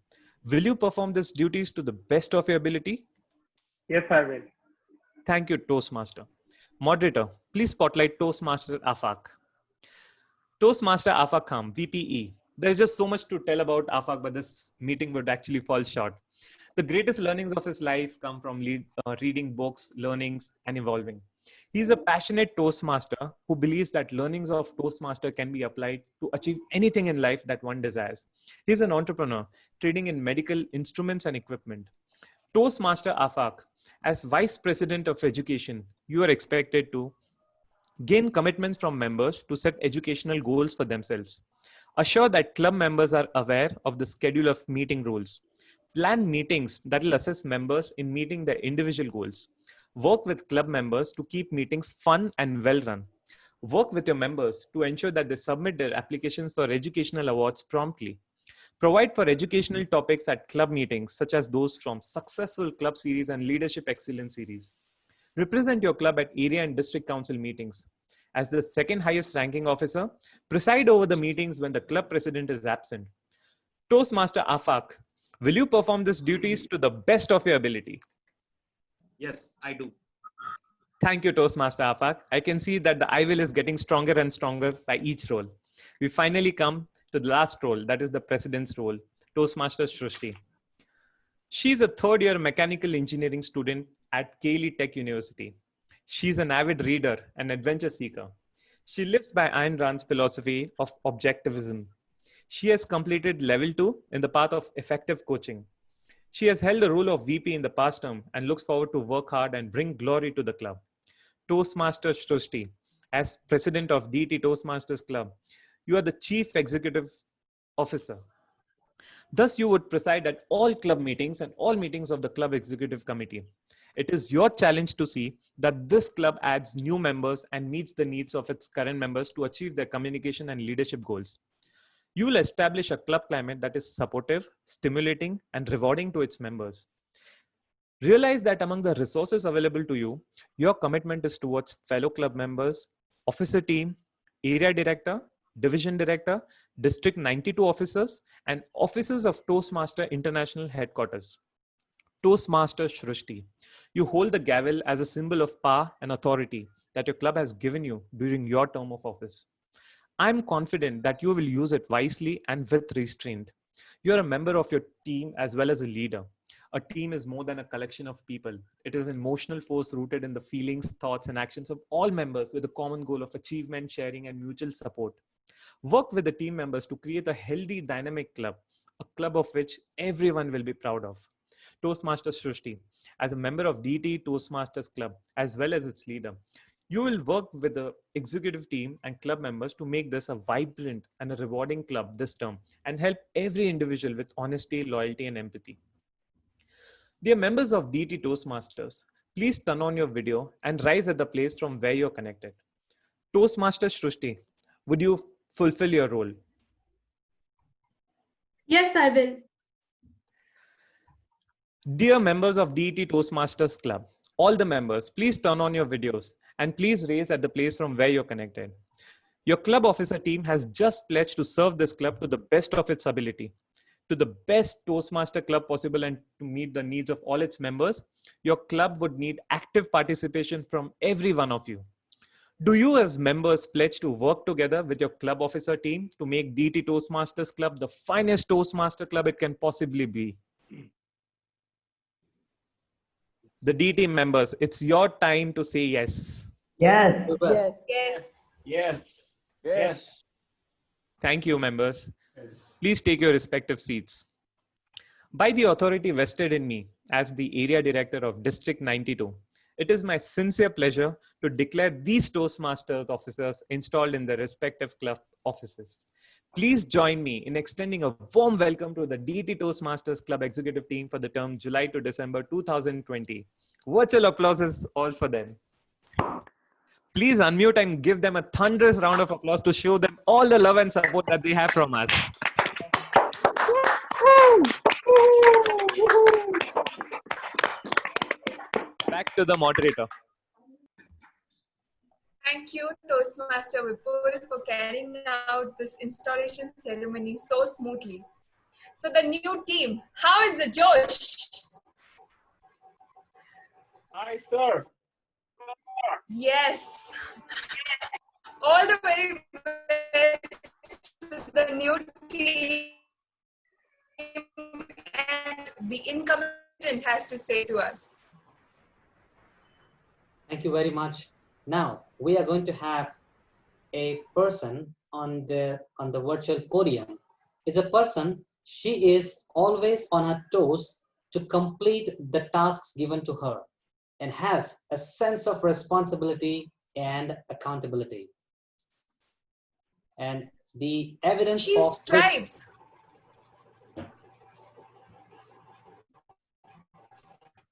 will you perform these duties to the best of your ability? Yes, I will. Thank you, Toastmaster. Moderator, please spotlight Toastmaster Afaq. Toastmaster Afaq Khan, VPE. There's just so much to tell about Afaq, but this meeting would actually fall short. The greatest learnings of his life come from reading books, learnings, and evolving. He's a passionate Toastmaster who believes that learnings of Toastmaster can be applied to achieve anything in life that one desires. He's an entrepreneur, trading in medical instruments and equipment. Toastmaster Afaq, as Vice President of Education, you are expected to gain commitments from members to set educational goals for themselves. Assure that club members are aware of the schedule of meeting rules. Plan meetings that will assist members in meeting their individual goals. Work with club members to keep meetings fun and well run. Work with your members to ensure that they submit their applications for educational awards promptly. Provide for educational topics at club meetings, such as those from Successful Club Series and Leadership Excellence Series. Represent your club at area and district council meetings. As the second highest ranking officer, preside over the meetings when the club president is absent. Toastmaster Afaq, will you perform these duties to the best of your ability? Yes, I do. Thank you, Toastmaster Afaq. I can see that the I will is getting stronger and stronger by each role. We finally come to the last role, that is the president's role, Toastmaster Shrushti. She's a third-year mechanical engineering student at Kaili Tech University. She's an avid reader and adventure seeker. She lives by Ayn Rand's philosophy of objectivism. She has completed level 2 in the path of effective coaching. She has held the role of VP in the past term and looks forward to work hard and bring glory to the club. Toastmaster Shrushti, as president of DET Toastmasters Club, you are the chief executive officer. Thus, you would preside at all club meetings and all meetings of the club executive committee. It is your challenge to see that this club adds new members and meets the needs of its current members to achieve their communication and leadership goals. You will establish a club climate that is supportive, stimulating, and rewarding to its members. Realize that among the resources available to you, your commitment is towards fellow club members, officer team, area director, division director, district 92 officers, and officers of Toastmaster International Headquarters. Toastmaster Shrushti, you hold the gavel as a symbol of power and authority that your club has given you during your term of office. I'm confident that you will use it wisely and with restraint. You're a member of your team as well as a leader. A team is more than a collection of people. It is an emotional force rooted in the feelings, thoughts, and actions of all members with a common goal of achievement, sharing, and mutual support. Work with the team members to create a healthy, dynamic club, a club of which everyone will be proud of. Toastmaster Shrushti, as a member of DET Toastmasters Club, as well as its leader, you will work with the executive team and club members to make this a vibrant and a rewarding club this term and help every individual with honesty, loyalty, and empathy. Dear members of DET Toastmasters, please turn on your video and rise at the place from where you're connected. Toastmaster Shrushti, would you fulfill your role? Yes, I will. Dear members of DET Toastmasters Club, all the members, please turn on your videos and please raise at the place from where you're connected. Your club officer team has just pledged to serve this club to the best of its ability. To the best Toastmaster club possible and to meet the needs of all its members, your club would need active participation from every one of you. Do you as members pledge to work together with your club officer team to make DET Toastmasters Club the finest Toastmaster club it can possibly be? The DET members, it's your time to say yes. Yes. Yes. Yes. Yes. Yes. Thank you, members. Please take your respective seats. By the authority vested in me as the area director of District 92, it is my sincere pleasure to declare these Toastmasters officers installed in their respective club offices. Please join me in extending a warm welcome to the DET Toastmasters Club executive team for the term July to December 2020. Virtual applauses all for them. Please unmute and give them a thunderous round of applause to show them all the love and support that they have from us. Back to the moderator. Thank you, Toastmaster Vipul, for carrying out this installation ceremony so smoothly. So the new team, how is the Josh? Hi, sir. Yes. All the very best to the new team and the incoming has to say to us. Thank you very much. Now we are going to have a person on the virtual podium. Is a person, she is always on her toes to complete the tasks given to her and has a sense of responsibility and accountability. And the evidence she of strives.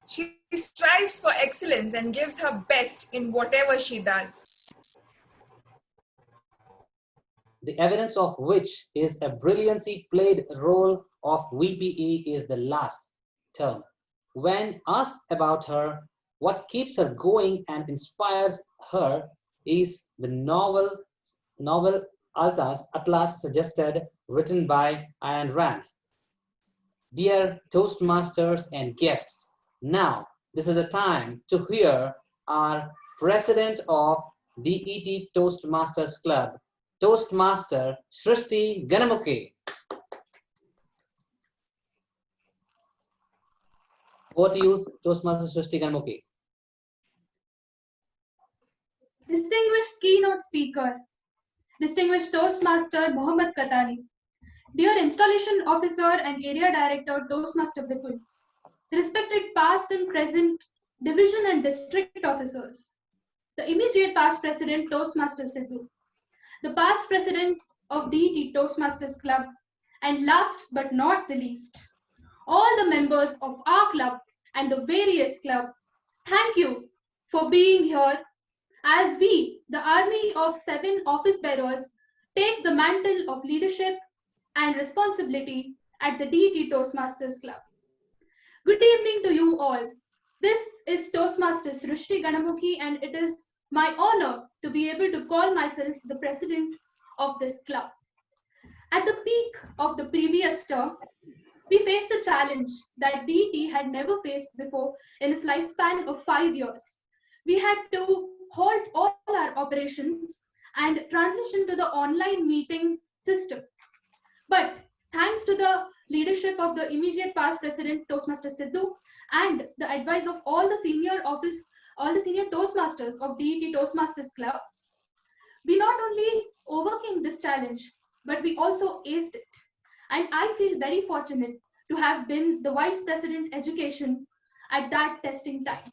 She strives for excellence and gives her best in whatever she does. The evidence of which is a brilliantly played role of VPE is the last term. When asked about her, what keeps her going and inspires her is the novel Atlas suggested, written by Ayn Rand. Dear Toastmasters and guests, now this is the time to hear our president of DET Toastmasters Club, Toastmaster Srishti Ganamukhi. Over to you, Toastmaster Srishti Ganamukhi. Distinguished keynote speaker, distinguished Toastmaster Mohammad Katani, dear installation officer and area director Toastmaster Vipul, respected past and present division and district officers, the immediate past president Toastmaster Sidhu, the past president of DET Toastmasters Club, and last but not the least, all the members of our club and the various club, thank you for being here as we, the army of 7 office bearers, take the mantle of leadership and responsibility at the DET Toastmasters Club. Good evening to you all. This is Toastmaster Srishti Ganamukhi, and it is my honor to be able to call myself the president of this club. At the peak of the previous term, we faced a challenge that DET had never faced before in its lifespan of 5 years. We had to halt all our operations and transition to the online meeting system. But thanks to the leadership of the immediate past president Toastmaster Sidhu and the advice of all the senior Toastmasters of DET Toastmasters Club, we not only overcame this challenge, but we also aced it. And I feel very fortunate to have been the Vice President Education at that testing time.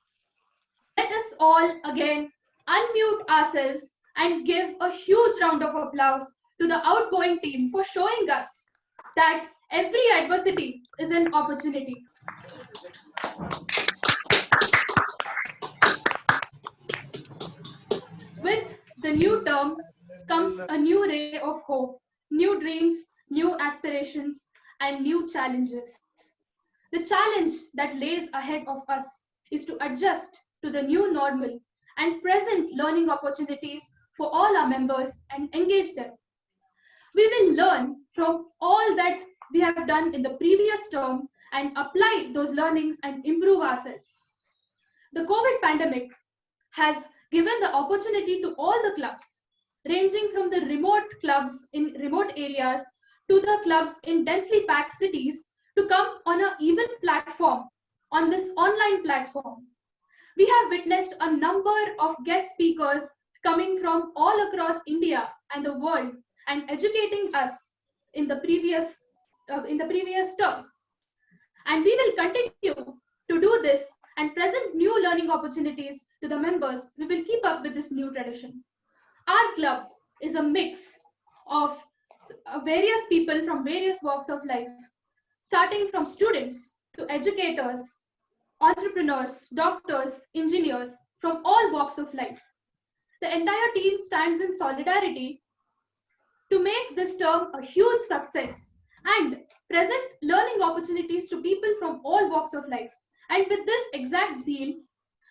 Let us all again unmute ourselves and give a huge round of applause to the outgoing team for showing us that every adversity is an opportunity. With the new term comes a new ray of hope, new dreams, new aspirations, and new challenges. The challenge that lays ahead of us is to adjust to the new normal and present learning opportunities for all our members and engage them. We will learn from all that we have done in the previous term and apply those learnings and improve ourselves. The COVID pandemic has given the opportunity to all the clubs, ranging from the remote clubs in remote areas to the clubs in densely packed cities, to come on an even platform, on this online platform. We have witnessed a number of guest speakers coming from all across India and the world and educating us in the previous term. And we will continue to do this and present new learning opportunities to the members. We will keep up with this new tradition. Our club is a mix of various people from various walks of life, starting from students to educators, entrepreneurs, doctors, engineers, from all walks of life. The entire team stands in solidarity to make this term a huge success and present learning opportunities to people from all walks of life. And with this exact zeal,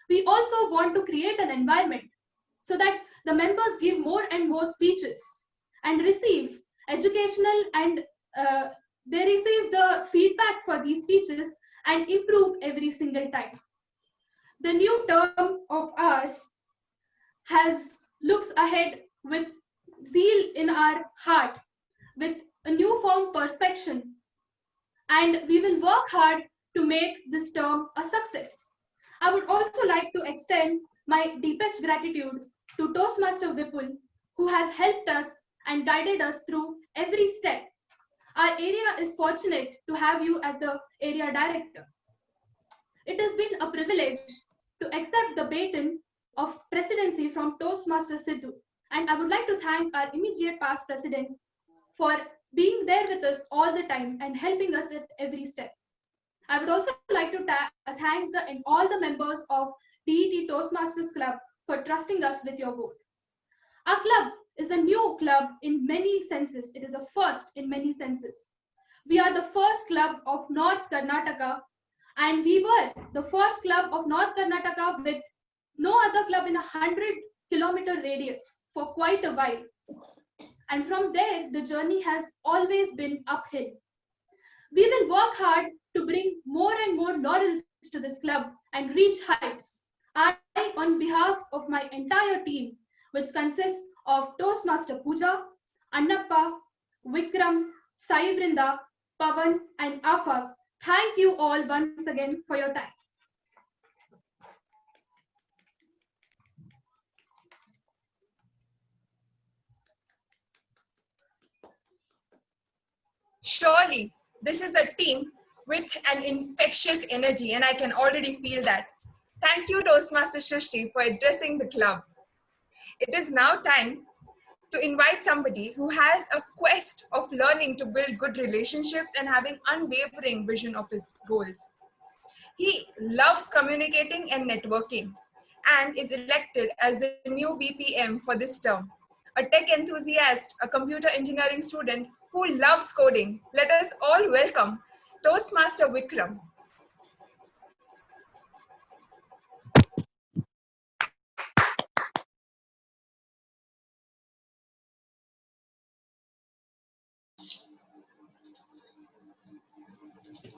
we also want to create an environment so that the members give more and more speeches and receive educational and they receive the feedback for these speeches and improve every single time. The new term of ours looks ahead with zeal in our heart, with a newfound perspective, and we will work hard to make this term a success. I would also like to extend my deepest gratitude to Toastmaster Vipul, who has helped us and guided us through every step. Our area is fortunate to have you as the area director. It has been a privilege to accept the baton of presidency from Toastmaster Sidhu, and I would like to thank our immediate past president for being there with us all the time and helping us at every step. I would also like to thank all the members of DET Toastmasters Club for trusting us with your vote. Our club is a new club in many senses. It is a first in many senses. We are the first club of North Karnataka, and we were the first club of North Karnataka with no other club in 100-kilometer radius for quite a while. And from there, the journey has always been uphill. We will work hard to bring more and more laurels to this club and reach heights. I, on behalf of my entire team, which consists of Toastmaster Pooja, Annappa, Vikram, Sai Vrinda, Pavan, and Afab, thank you all once again for your time. Surely, this is a team with an infectious energy, and I can already feel that. Thank you, Toastmaster Shrishti, for addressing the club. It is now time to invite somebody who has a quest of learning to build good relationships and having unwavering vision of his goals. He loves communicating and networking and is elected as the new VPM for this term. A tech enthusiast, a computer engineering student who loves coding. Let us all welcome Toastmaster Vikram.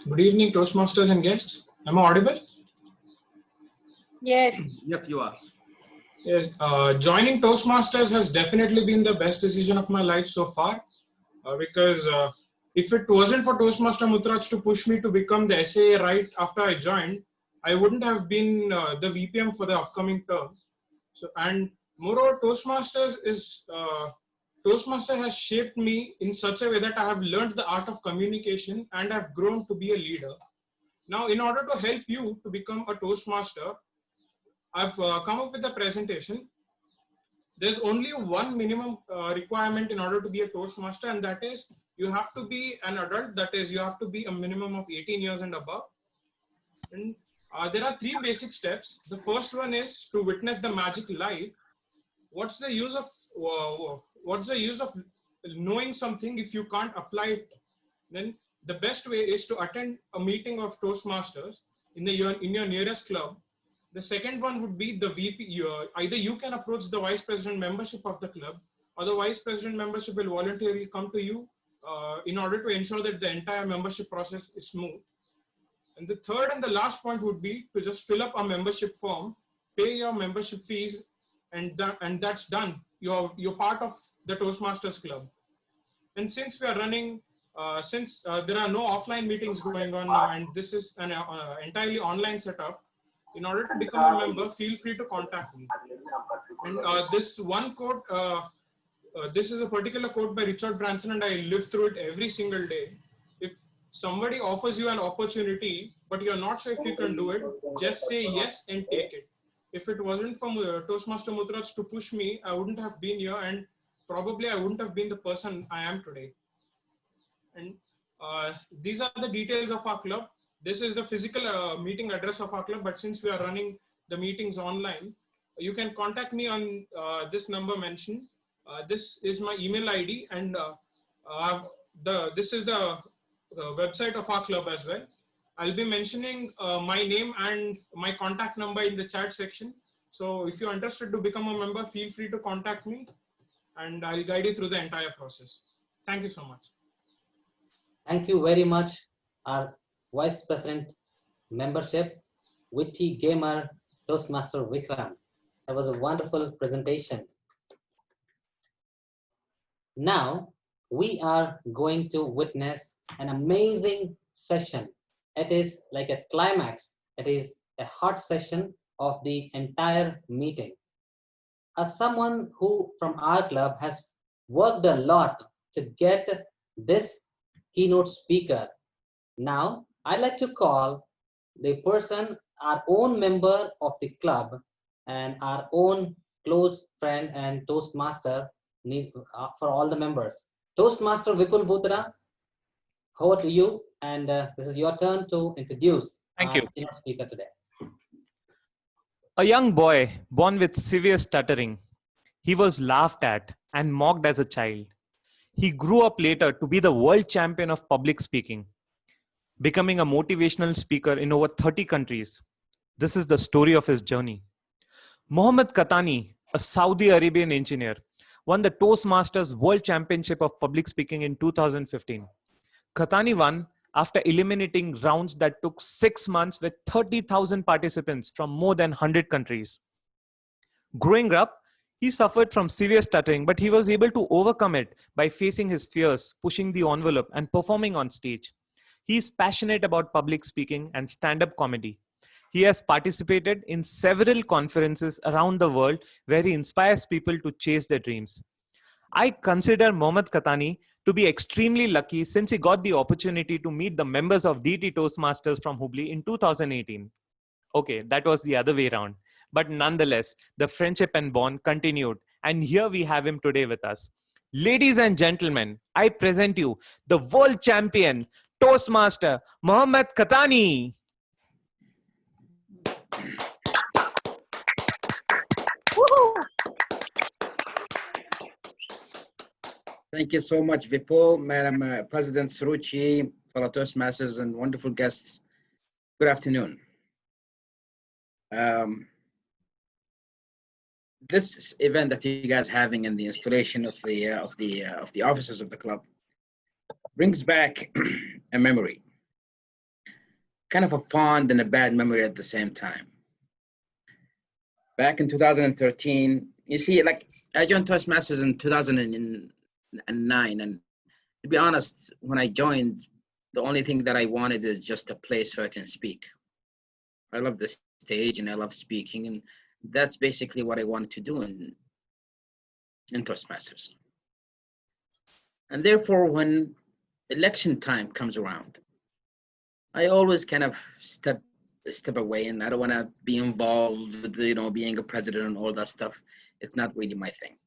Good evening, Toastmasters and guests. Am I audible? Yes. Yes, you are. Yes. Joining Toastmasters has definitely been the best decision of my life so far. Because if it wasn't for Toastmaster Mutturaj to push me to become the SAA right after I joined, I wouldn't have been the VPM for the upcoming term. So, and moreover, Toastmasters has shaped me in such a way that I have learned the art of communication and have grown to be a leader. Now, in order to help you to become a Toastmaster, I've come up with a presentation. There's only one minimum requirement in order to be a Toastmaster, and that is you have to be an adult. That is, you have to be a minimum of 18 years and above. And there are three basic steps. The first one is to witness the magic live. What's the use of knowing something if you can't apply it? Then the best way is to attend a meeting of Toastmasters in your nearest club. The second one would be the VP. Either you can approach the vice president membership of the club, or the vice president membership will voluntarily come to you in order to ensure that the entire membership process is smooth. And the third and the last point would be to just fill up a membership form, pay your membership fees, and that's done. You're part of the Toastmasters Club. And since we are running, there are no offline meetings going on now, and this is an entirely online setup, in order to become a member, feel free to contact me. And this one quote, this is a particular quote by Richard Branson, and I live through it every single day. If somebody offers you an opportunity, but you're not sure if you can do it, just say yes and take it. If it wasn't for Toastmaster Mutturaj to push me, I wouldn't have been here, and probably I wouldn't have been the person I am today. And these are the details of our club. This is the physical meeting address of our club, but since we are running the meetings online, you can contact me on this number mentioned. This is my email ID, and this is the website of our club as well. I'll be mentioning my name and my contact number in the chat section. So if you're interested to become a member, feel free to contact me, and I'll guide you through the entire process. Thank you so much. Thank you very much, our Vice President membership, witty gamer, Toastmaster Vikram. That was a wonderful presentation. Now, we are going to witness an amazing session. It is like a climax. It is a hot session of the entire meeting. As someone who from our club has worked a lot to get this keynote speaker, now I'd like to call the person, our own member of the club and our own close friend and Toastmaster for all the members. Toastmaster Vipul Bhutra, over to you, and this is your turn to introduce Thank our you. keynote speaker today. A young boy born with severe stuttering. He was laughed at and mocked as a child. He grew up later to be the world champion of public speaking, becoming a motivational speaker in over 30 countries. This is the story of his journey. Mohammad Katani, a Saudi Arabian engineer, won the Toastmasters World Championship of Public Speaking in 2015. Katani won after eliminating rounds that took 6 months with 30,000 participants from more than 100 countries. Growing up, he suffered from severe stuttering, but he was able to overcome it by facing his fears, pushing the envelope, and performing on stage. He is passionate about public speaking and stand-up comedy. He has participated in several conferences around the world where he inspires people to chase their dreams. I consider Mohammad Katani to be extremely lucky since he got the opportunity to meet the members of DET Toastmasters from Hubli in 2018. Okay, that was the other way around. But nonetheless, the friendship and bond continued. And here we have him today with us. Ladies and gentlemen, I present you the world champion, Toastmaster, Mohammad Katani. Thank you so much, Vipul, Madam President Saruchi, fellow Toastmasters, and wonderful guests. Good afternoon. This event that you guys are having and the installation of the officers of the club brings back a memory, kind of a fond and a bad memory at the same time. Back in 2013, you see, like I joined Toastmasters in 2009, and to be honest, when I joined, the only thing that I wanted is just a place so I can speak. I love the stage and I love speaking, and that's basically what I wanted to do in Toastmasters. And therefore, when election time comes around, I always kind of step away, and I don't want to be involved with, being a president and all that stuff. It's not really my thing.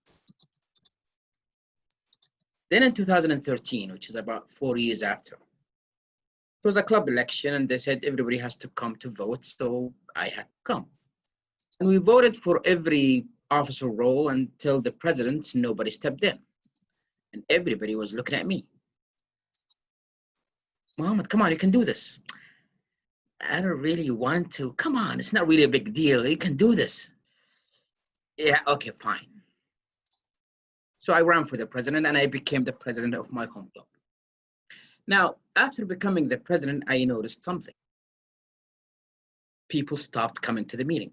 Then in 2013, which is about 4 years after, it was a club election, and they said everybody has to come to vote, so I had to come. And we voted for every officer role until the president, nobody stepped in. And everybody was looking at me. Mohammed, come on, you can do this. I don't really want to. Come on, it's not really a big deal. You can do this. Yeah, okay, fine. So I ran for the president, and I became the president of my home club. Now, after becoming the president, I noticed something. People stopped coming to the meeting.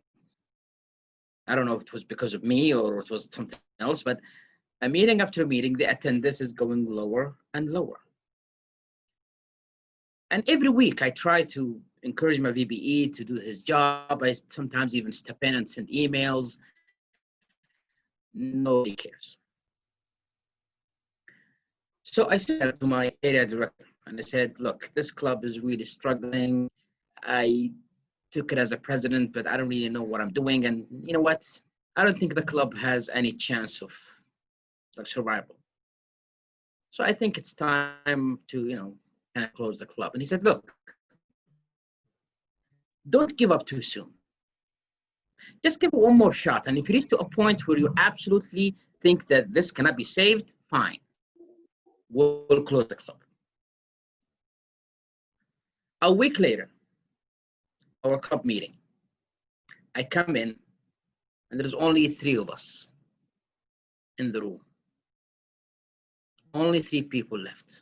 I don't know if it was because of me or it was something else, but a meeting after meeting, the attendance is going lower and lower. And every week I try to encourage my VBE to do his job. I sometimes even step in and send emails. Nobody cares. So I said to my area director, and I said, look, this club is really struggling. I took it as a president, but I don't really know what I'm doing. And you know what? I don't think the club has any chance of survival. So I think it's time to, kind of close the club. And he said, look, don't give up too soon. Just give it one more shot. And if it is to a point where you absolutely think that this cannot be saved, fine. We'll close the club. A week later, our club meeting. I come in, and there's only 3 of us in the room. Only 3 people left.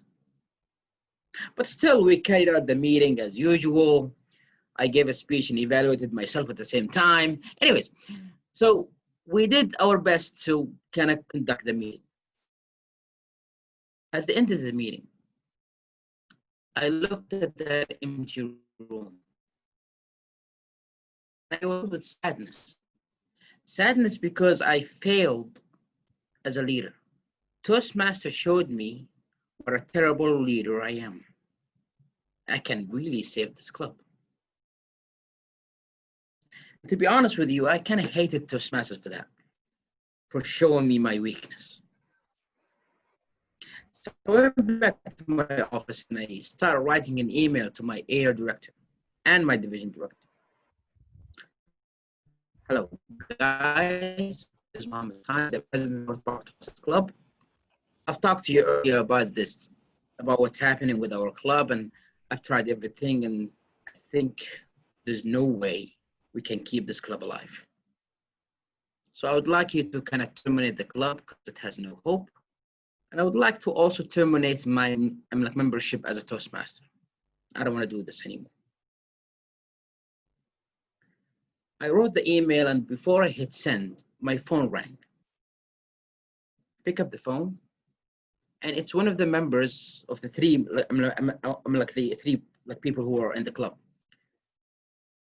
But still, we carried out the meeting as usual. I gave a speech and evaluated myself at the same time. Anyways, so we did our best to kind of conduct the meeting. At the end of the meeting, I looked at that empty room. I was with sadness. Sadness because I failed as a leader. Toastmasters showed me what a terrible leader I am. I can really save this club. To be honest with you, I kind of hated Toastmasters for that, for showing me my weakness. So I went back to my office and I started writing an email to my area director and my division director. Hello, guys. This is Mohammed Khan, the president of the Toastmasters Club. I've talked to you earlier about this, about what's happening with our club, and I've tried everything, and I think there's no way we can keep this club alive. So I would like you to kind of terminate the club because it has no hope. And I would like to also terminate my membership as a Toastmaster. I don't want to do this anymore. I wrote the email, and before I hit send, my phone rang. Pick up the phone, and it's one of the members of the 3, I'm like the 3 people who are in the club.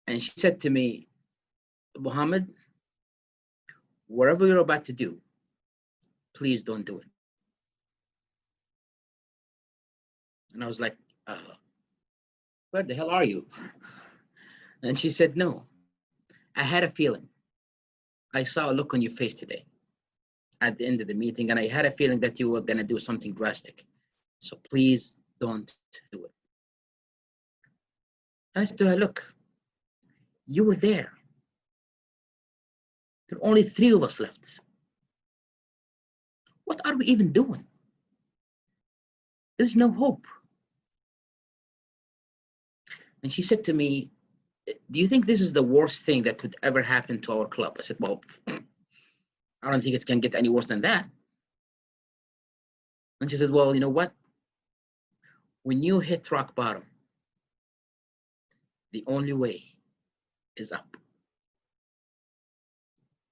And she said to me, Mohammed, whatever you're about to do, please don't do it. And I was like, where the hell are you? And she said, no, I had a feeling. I saw a look on your face today at the end of the meeting, and I had a feeling that you were going to do something drastic. So please don't do it. And I said to her, look, you were there. There are only 3 of us left. What are we even doing? There's no hope. And she said to me, do you think this is the worst thing that could ever happen to our club? I said, well, I don't think it can get any worse than that. And she said, well, you know what? When you hit rock bottom, the only way is up.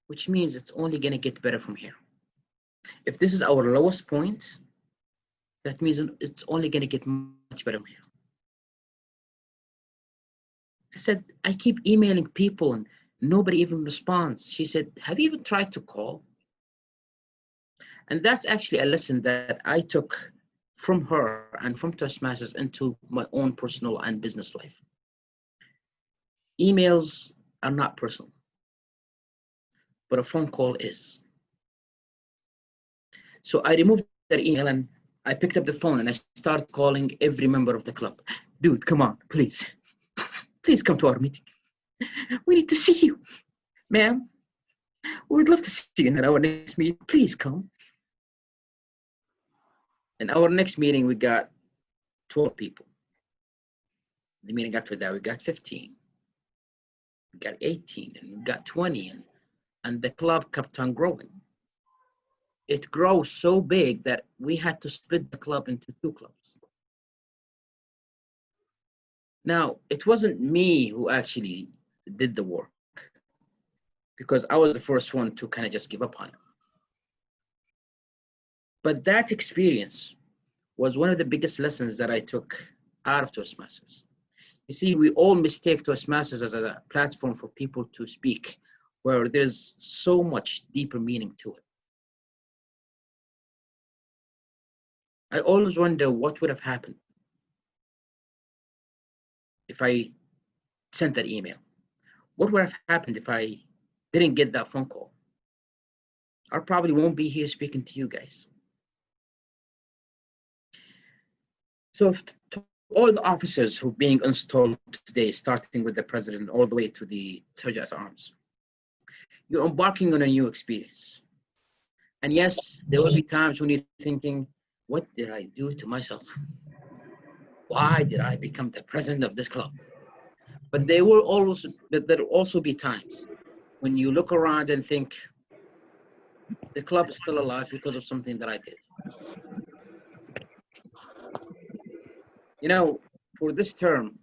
Which means it's only going to get better from here. If this is our lowest point, that means it's only going to get much better from here. I said, I keep emailing people and nobody even responds. She said, have you even tried to call? And that's actually a lesson that I took from her and from Toastmasters into my own personal and business life. Emails are not personal, but a phone call is. So I removed that email and I picked up the phone and I started calling every member of the club. Dude, come on, please. Please come to our meeting. We need to see you. Ma'am, we'd love to see you in our next meeting. Please come. In our next meeting, we got 12 people. The meeting after that, we got 15. We got 18, and we got 20, and the club kept on growing. It grows so big that we had to split the club into 2 clubs. Now, it wasn't me who actually did the work, because I was the first one to kind of just give up on it. But that experience was one of the biggest lessons that I took out of Toastmasters. You see, we all mistake Toastmasters as a platform for people to speak, where there's so much deeper meaning to it. I always wonder what would have happened if I sent that email. What would have happened if I didn't get that phone call? I probably won't be here speaking to you guys. So to all the officers who are being installed today, starting with the president all the way to the Sergeant at Arms, you're embarking on a new experience. And yes, there will be times when you're thinking, what did I do to myself? Why did I become the president of this club? But there will also be times when you look around and think, the club is still alive because of something that I did. You know, for this term,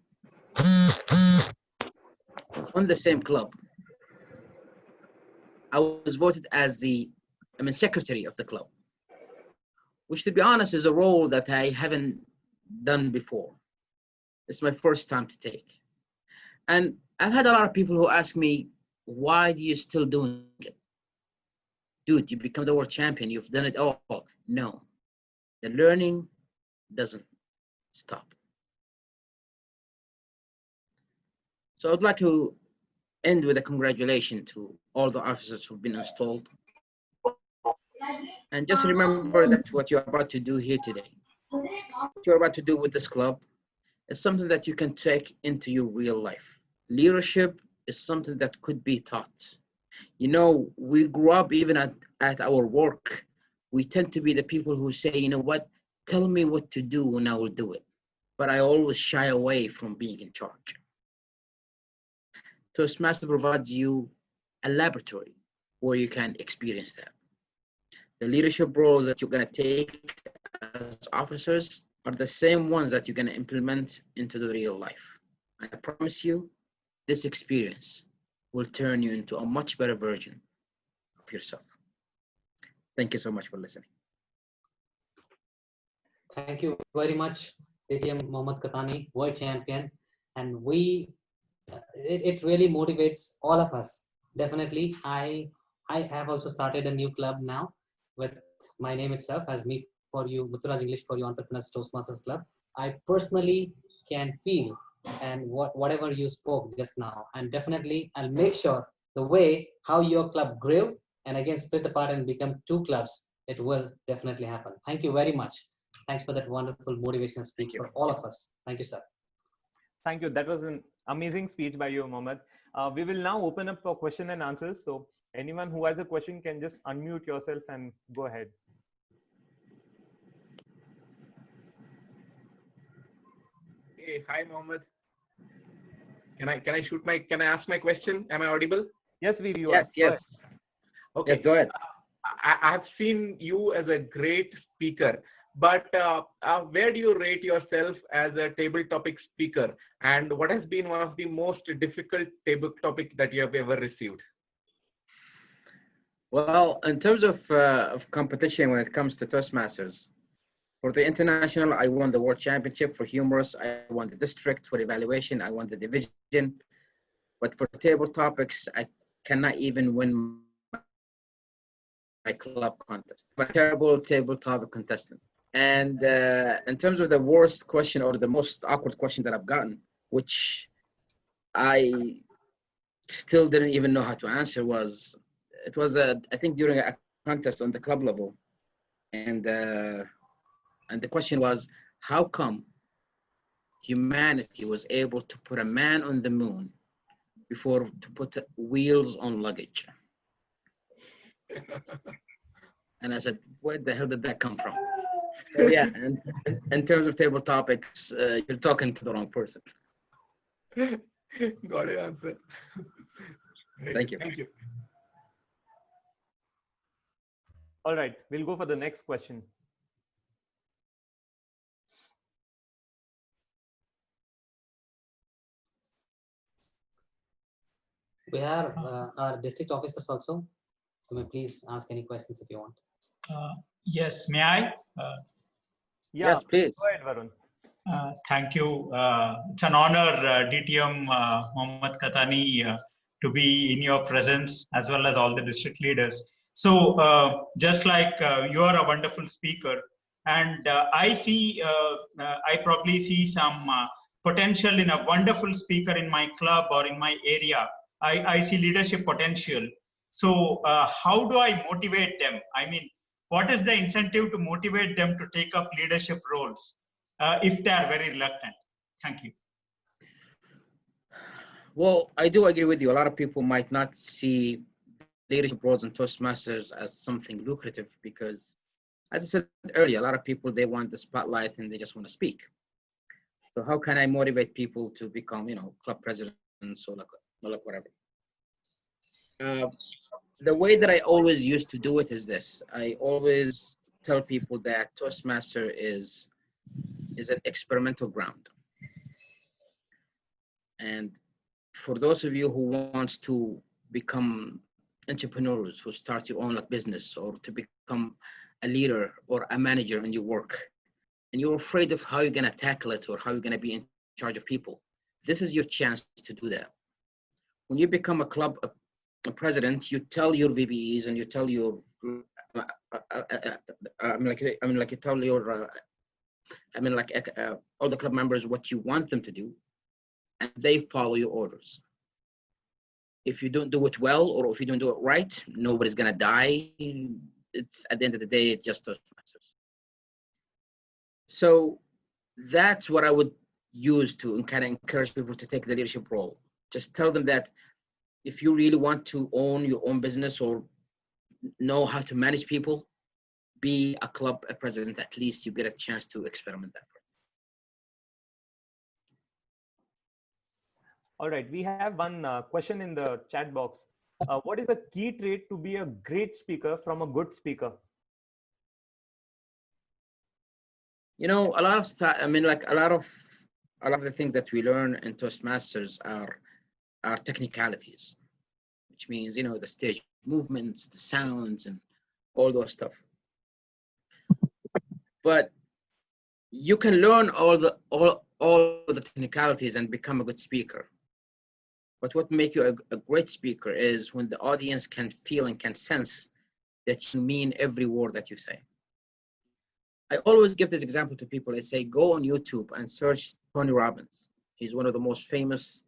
on the same club, I was voted as secretary of the club, which, to be honest, is a role that I haven't done before. It's my first time to take. And I've had a lot of people who ask me, why do you still doing it? Dude, you become the world champion. You've done it all. No, the learning doesn't stop. So I'd like to end with a congratulation to all the officers who've been installed. And just remember that what you're about to do here today, what you're about to do with this club, is something that you can take into your real life. Leadership is something that could be taught. You know, we grew up even at our work. We tend to be the people who say, you know what, tell me what to do and I will do it. But I always shy away from being in charge. Toastmaster provides you a laboratory where you can experience that. The leadership roles that you're going to take as officers are the same ones that you're going to implement into the real life. And I promise you, this experience will turn you into a much better version of yourself. Thank you so much for listening. Thank you very much, ATM Mohammad Katani, world champion. And it really motivates all of us. Definitely, I have also started a new club now with my name itself as ME4U, Mutturaj English for You Entrepreneurs Toastmasters Club. I personally can feel and whatever you spoke just now, and definitely I'll make sure the way how your club grew and again split apart and become two clubs, it will definitely happen. Thank you very much. Thanks for that wonderful motivational speech for all of us. Thank you, sir. Thank you. That was an amazing speech by you, Mohammed. We will now open up for question and answers. So anyone who has a question can just unmute yourself and go ahead. Hey, hi, Mohammed. Can I ask my question? Am I audible? Yes, we you yes, are. yes. Okay. Yes, go ahead. I have seen you as a great speaker, but where do you rate yourself as a table topic speaker? And what has been one of the most difficult table topic that you have ever received? Well, in terms of competition when it comes to Toastmasters, for the international, I won the world championship. For humorous, I won the district. For evaluation, I won the division. But for table topics, I cannot even win my club contest. I'm a terrible table topic contestant. And in terms of the worst question or the most awkward question that I've gotten, which I still didn't even know how to answer, it was I think during a contest on the club level, and the question was, how come humanity was able to put a man on the moon before to put wheels on luggage? And I said, where the hell did that come from? So yeah, in terms of table topics, you're talking to the wrong person. Got it, answer. Thank you. Thank you. All right, we'll go for the next question. We have our district officers also. So may please ask any questions if you want. Yes, may I? Yeah, yes, please. Go ahead, Varun. Thank you. It's an honor, DTM Mohammad Katani, to be in your presence as well as all the district leaders. So just like you are a wonderful speaker, and I probably see some potential in a wonderful speaker in my club or in my area. I see leadership potential. So how do I motivate them? I mean, what is the incentive to motivate them to take up leadership roles if they are very reluctant? Thank you. Well, I do agree with you. A lot of people might not see leadership roles in Toastmasters as something lucrative because, as I said earlier, a lot of people, they want the spotlight and they just want to speak. So how can I motivate people to become, club presidents or like whatever? The way that I always used to do it is this. I always tell people that Toastmaster is an experimental ground. And for those of you who wants to become entrepreneurs, who start your own business, or to become a leader or a manager in your work, and you're afraid of how you're going to tackle it or how you're going to be in charge of people, this is your chance to do that. When you become a club a president, you tell your VBEs and you tell your you tell your all the club members what you want them to do, and they follow your orders. If you don't do it well, or if you don't do it right, nobody's gonna die. It's at the end of the day, it's just Toastmasters. So that's what I would use to kind of encourage people to take the leadership role. Just tell them that if you really want to own your own business or know how to manage people, be a club president. At least you get a chance to experiment that first. All right, we have one question in the chat box. What is a key trait to be a great speaker from a good speaker? A lot of stuff. a lot of the things that we learn in Toastmasters are technicalities, which means the stage movements, the sounds, and all those stuff. But you can learn all the technicalities and become a good speaker. But what makes you a great speaker is when the audience can feel and can sense that you mean every word that you say. I always give this example to people. I say, go on YouTube and search Tony Robbins. He's one of the most famous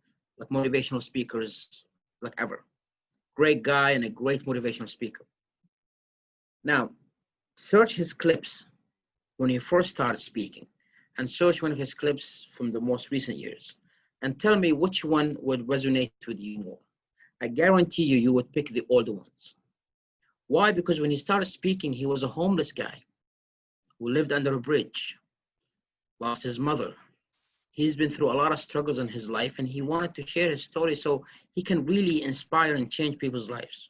motivational speakers ever. Great guy and a great motivational speaker. Now, search his clips when he first started speaking, and search one of his clips from the most recent years, and tell me which one would resonate with you more. I guarantee you would pick the older ones. Why? Because when he started speaking, he was a homeless guy who lived under a bridge, lost his mother. He's been through a lot of struggles in his life, and he wanted to share his story so he can really inspire and change people's lives.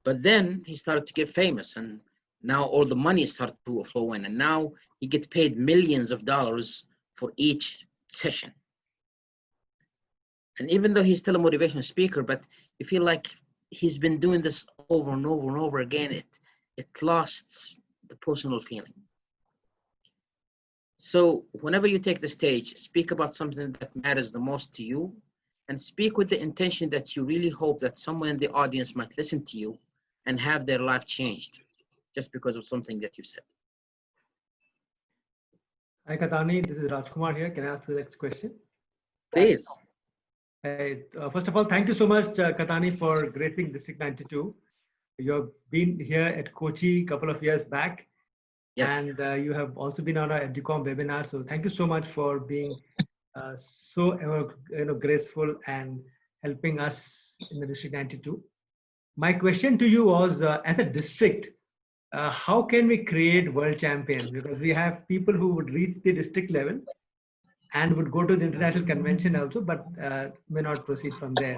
But then he started to get famous, and now all the money started to flow in, and now he gets paid millions of dollars for each session. And even though he's still a motivational speaker, but you feel like he's been doing this over and over and over again, it lost the personal feeling. So whenever you take the stage, speak about something that matters the most to you, and speak with the intention that you really hope that someone in the audience might listen to you and have their life changed just because of something that you said. Hi Katani, this is Rajkumar here. Can I ask the next question? Please. First of all, thank you so much, Katani, for gracing District 92. You have been here at Kochi a couple of years back. Yes. And you have also been on our EduCom webinar. So thank you so much for being so graceful and helping us in the District 92. My question to you was, as a district, how can we create world champions? Because we have people who would reach the district level and would go to the international convention also, but may not proceed from there.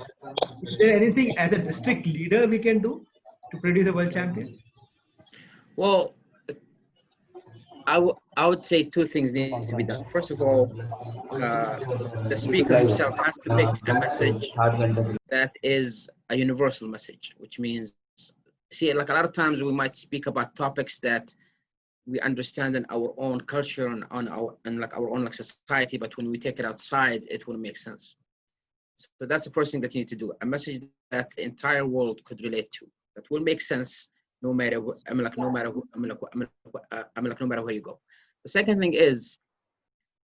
Is there anything as a district leader we can do to produce a world champion? Well, I would say two things need to be done. First of all, the speaker himself has to pick a message that is a universal message, which means, see, a lot of times we might speak about topics that we understand in our own culture and our own society, but when we take it outside, it wouldn't make sense. So that's the first thing that you need to do, a message that the entire world could relate to, that will make sense no matter no matter where you go. The second thing is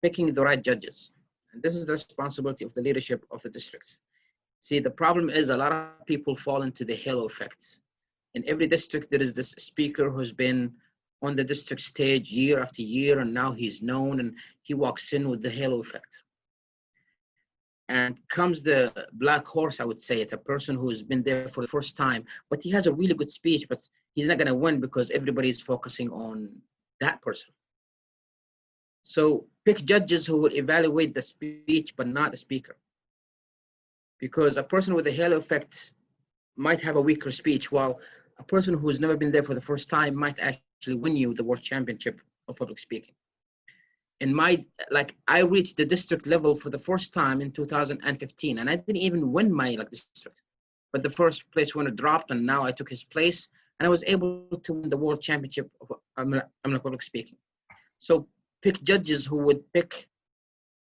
picking the right judges, and this is the responsibility of the leadership of the districts. See, the problem is a lot of people fall into the halo effect. In every district, there is this speaker who's been on the district stage year after year, and now he's known, and he walks in with the halo effect. And comes the black horse, I would say it, a person who's been there for the first time, but he has a really good speech, but he's not going to win because everybody is focusing on that person. So pick judges who will evaluate the speech, but not the speaker. Because a person with a halo effect might have a weaker speech, while a person who's never been there for the first time might actually win you the world championship of public speaking. In my, like, I reached the district level for the first time in 2015, and I didn't even win my district, but the first place winner dropped, and now I took his place, and I was able to win the world championship of public speaking. So pick judges who would pick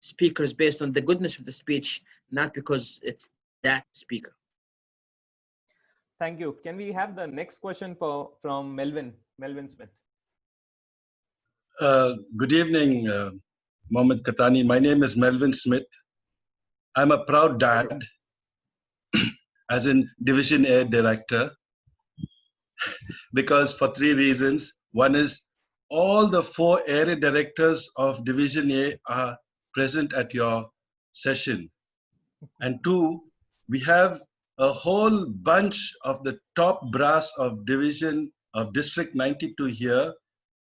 speakers based on the goodness of the speech, not because it's that speaker. Thank you. Can we have the next question from Melvin Smith? Good evening, Mohammed Katani. My name is Melvin Smith. I'm a proud dad, as in Division A director, because for 3 reasons. One is all the 4 area directors of Division A are present at your session. And 2, we have a whole bunch of the top brass of District 92 here,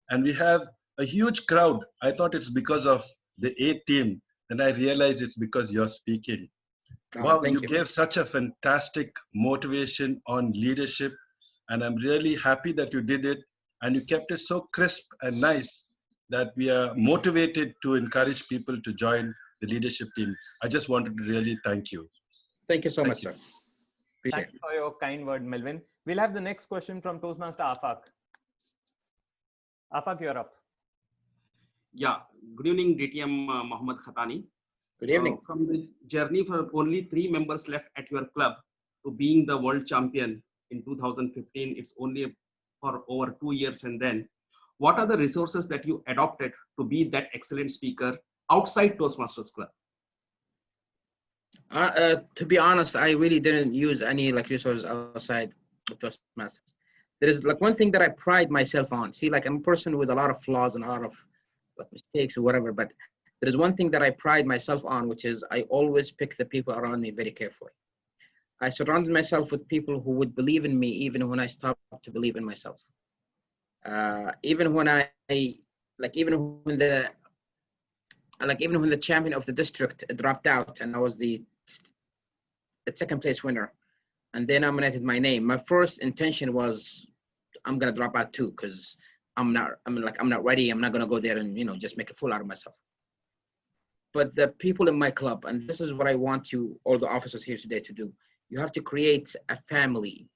and we have a huge crowd. I thought it's because of the A team, and I realized it's because you're speaking. Wow, you gave such a fantastic motivation on leadership, and I'm really happy that you did it, and you kept it so crisp and nice that we are motivated to encourage people to join the leadership team. I just wanted to really thank you. Thank you so much, sir. Thanks for your kind word, Melvin. We'll have the next question from Toastmaster Afaq. Afaq, you're up. Yeah, good evening, DTM Mohammed Khatani. Good evening. From the journey for only 3 members left at your club to being the world champion in 2015, it's only for over 2 years. And then, what are the resources that you adopted to be that excellent speaker outside Toastmasters Club? To be honest, I really didn't use any resources outside of Toastmasters. There is one thing that I pride myself on. See, I'm a person with a lot of flaws and a lot of mistakes or whatever, but there is one thing that I pride myself on, which is I always pick the people around me very carefully. I surrounded myself with people who would believe in me even when I stopped to believe in myself. Even when the champion of the district dropped out and I was the 2nd place winner, and they nominated my name, my first intention was I'm gonna drop out too, because I'm not ready. I'm not gonna go there and just make a fool out of myself. But the people in my club, and this is what I want all the officers here today to do, you have to create a family,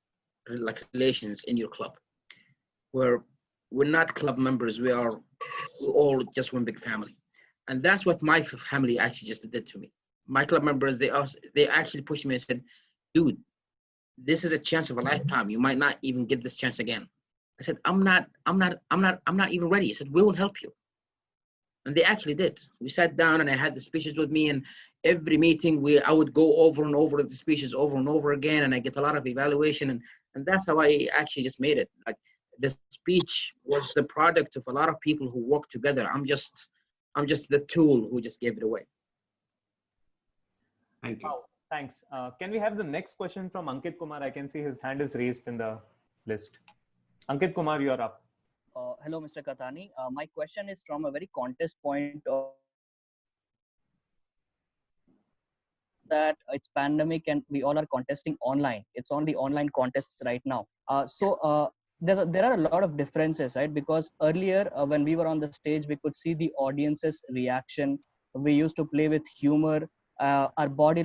relations in your club, where we're not club members, we're all just one big family. And that's what my family actually just did to me. My club members, they actually pushed me and said, dude, this is a chance of a lifetime. You might not even get this chance again. I said, I'm not even ready. I said, we will help you. And they actually did. We sat down and I had the speeches with me, and every meeting I would go over and over the speeches over and over again, and I get a lot of evaluation, and that's how I actually just made it. The speech was the product of a lot of people who worked together. I'm just the tool who just gave it away. Thank you. Wow, thanks. Can we have the next question from Ankit Kumar? I can see his hand is raised in the list. Ankit Kumar, you're up. Hello, Mr. Katani. My question is from a very contest point of that it's pandemic and we all are contesting online. It's on the online contests right now. There are a lot of differences, right? Because earlier when we were on the stage, we could see the audience's reaction. We used to play with humor. Our body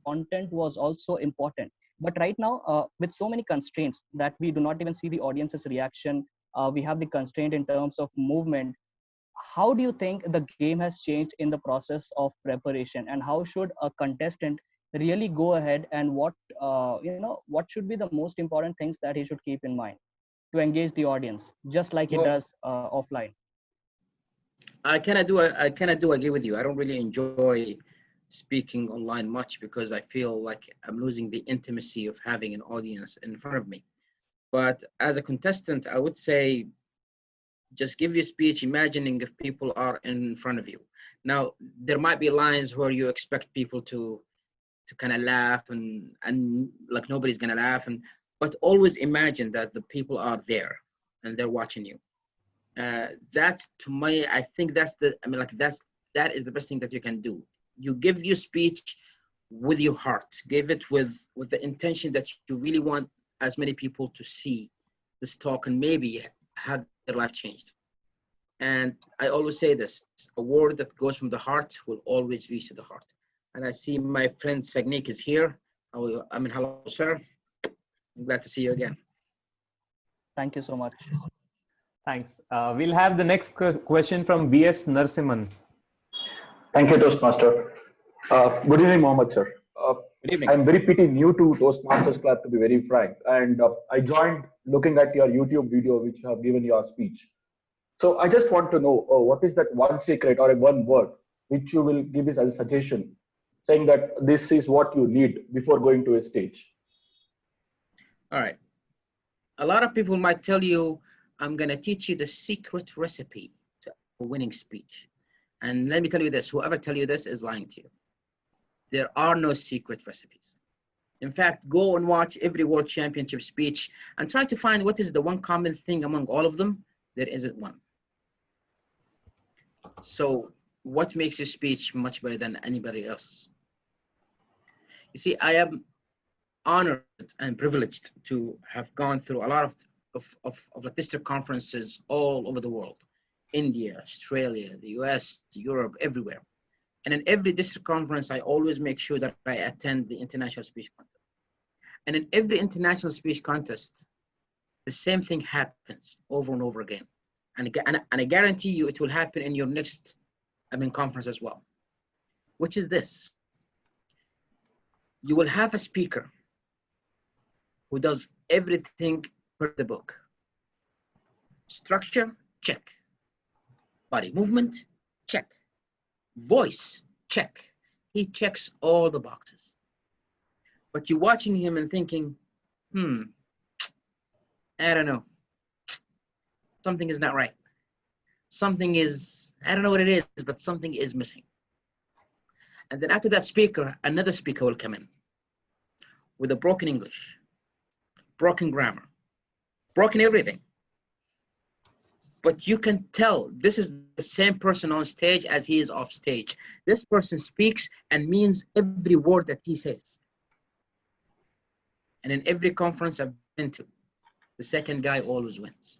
content was also important. But right now, with so many constraints that we do not even see the audience's reaction, we have the constraint in terms of movement. How do you think the game has changed in the process of preparation, and how should a contestant really go ahead, and what should be the most important things that he should keep in mind to engage the audience, just like he does offline? I kind of do agree with you. I don't really enjoy speaking online much because I feel like I'm losing the intimacy of having an audience in front of me. But as a contestant, I would say Just give your speech imagining if people are in front of you. Now, there might be lines where you expect people to kind of laugh and like nobody's gonna laugh, but always imagine that the people are there and they're watching you. That's, to me, I think that is the best thing that you can do. You give your speech with your heart, give it with the intention that you really want as many people to see this talk and maybe have their life changed. And I always say this, a word that goes from the heart will always reach to the heart. And I see my friend Sagnik is here. Hello, sir. I'm glad to see you again. Thank you so much. Thanks. We'll have the next question from BS Narsiman. Thank you, Toastmaster. Good evening, Mohammed, sir. Good evening. I'm very pretty new to Toastmasters Club, to be very frank. And I joined looking at your YouTube video, which you have given your speech. So I just want to know, what is that one secret or one word which you will give us as a suggestion, saying that this is what you need before going to a stage? All right. A lot of people might tell you, I'm going to teach you the secret recipe to a winning speech. And let me tell you this, whoever tell you this is lying to you. There are no secret recipes. In fact, go and watch every World Championship speech and try to find what is the one common thing among all of them. There isn't one. So what makes your speech much better than anybody else's? You see, I am honored and privileged to have gone through a lot of district conferences all over the world. India, Australia, the US, Europe, everywhere. And in every district conference, I always make sure that I attend the international speech contest. And in every international speech contest, the same thing happens over and over again. And I guarantee you it will happen in your next conference as well, which is this. You will have a speaker who does everything per the book. Structure, check. Body movement, check. Voice, check. He checks all the boxes. But you're watching him and thinking, I don't know. Something is not right. Something is, I don't know what it is, but something is missing. And then after that speaker, another speaker will come in with a broken English, broken grammar, broken everything. But you can tell this is the same person on stage as he is off stage. This person speaks and means every word that he says. And in every conference I've been to, the second guy always wins.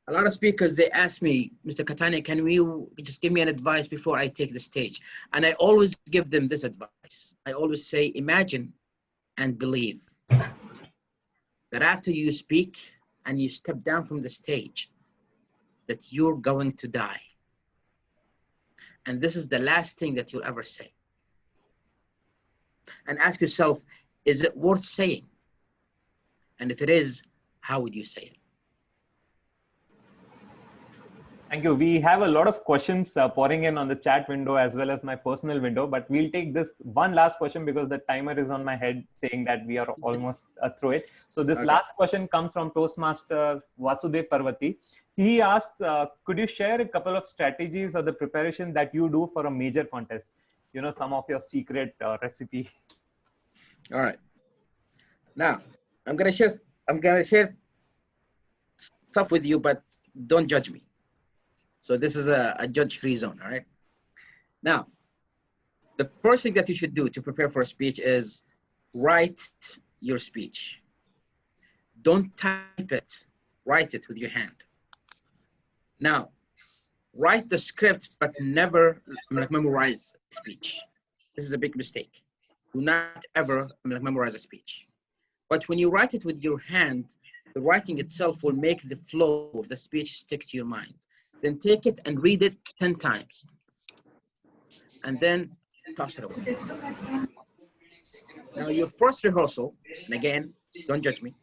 A lot of speakers, they ask me, Mr. Katani, can you just give me an advice before I take the stage? And I always give them this advice. I always say, imagine and believe that after you speak and you step down from the stage, that you're going to die. And this is the last thing that you'll ever say. And ask yourself, is it worth saying? And if it is, how would you say it? Thank you. We have a lot of questions pouring in on the chat window as well as my personal window, but we'll take this one last question because the timer is on my head saying that we are almost through it. So this last question comes from Toastmaster Vasudev Parvati. He asked, could you share a couple of strategies or the preparation that you do for a major contest? You know, some of your secret recipe. All right. Now, I'm gonna share stuff with you, but don't judge me. So this is a judge-free zone, all right? Now, the first thing that you should do to prepare for a speech is write your speech. Don't type it, write it with your hand. Now, write the script, but never memorize the speech. This is a big mistake. Do not ever memorize a speech. But when you write it with your hand, the writing itself will make the flow of the speech stick to your mind. Then take it and read it 10 times. And then toss it away. Now your first rehearsal, and again, don't judge me.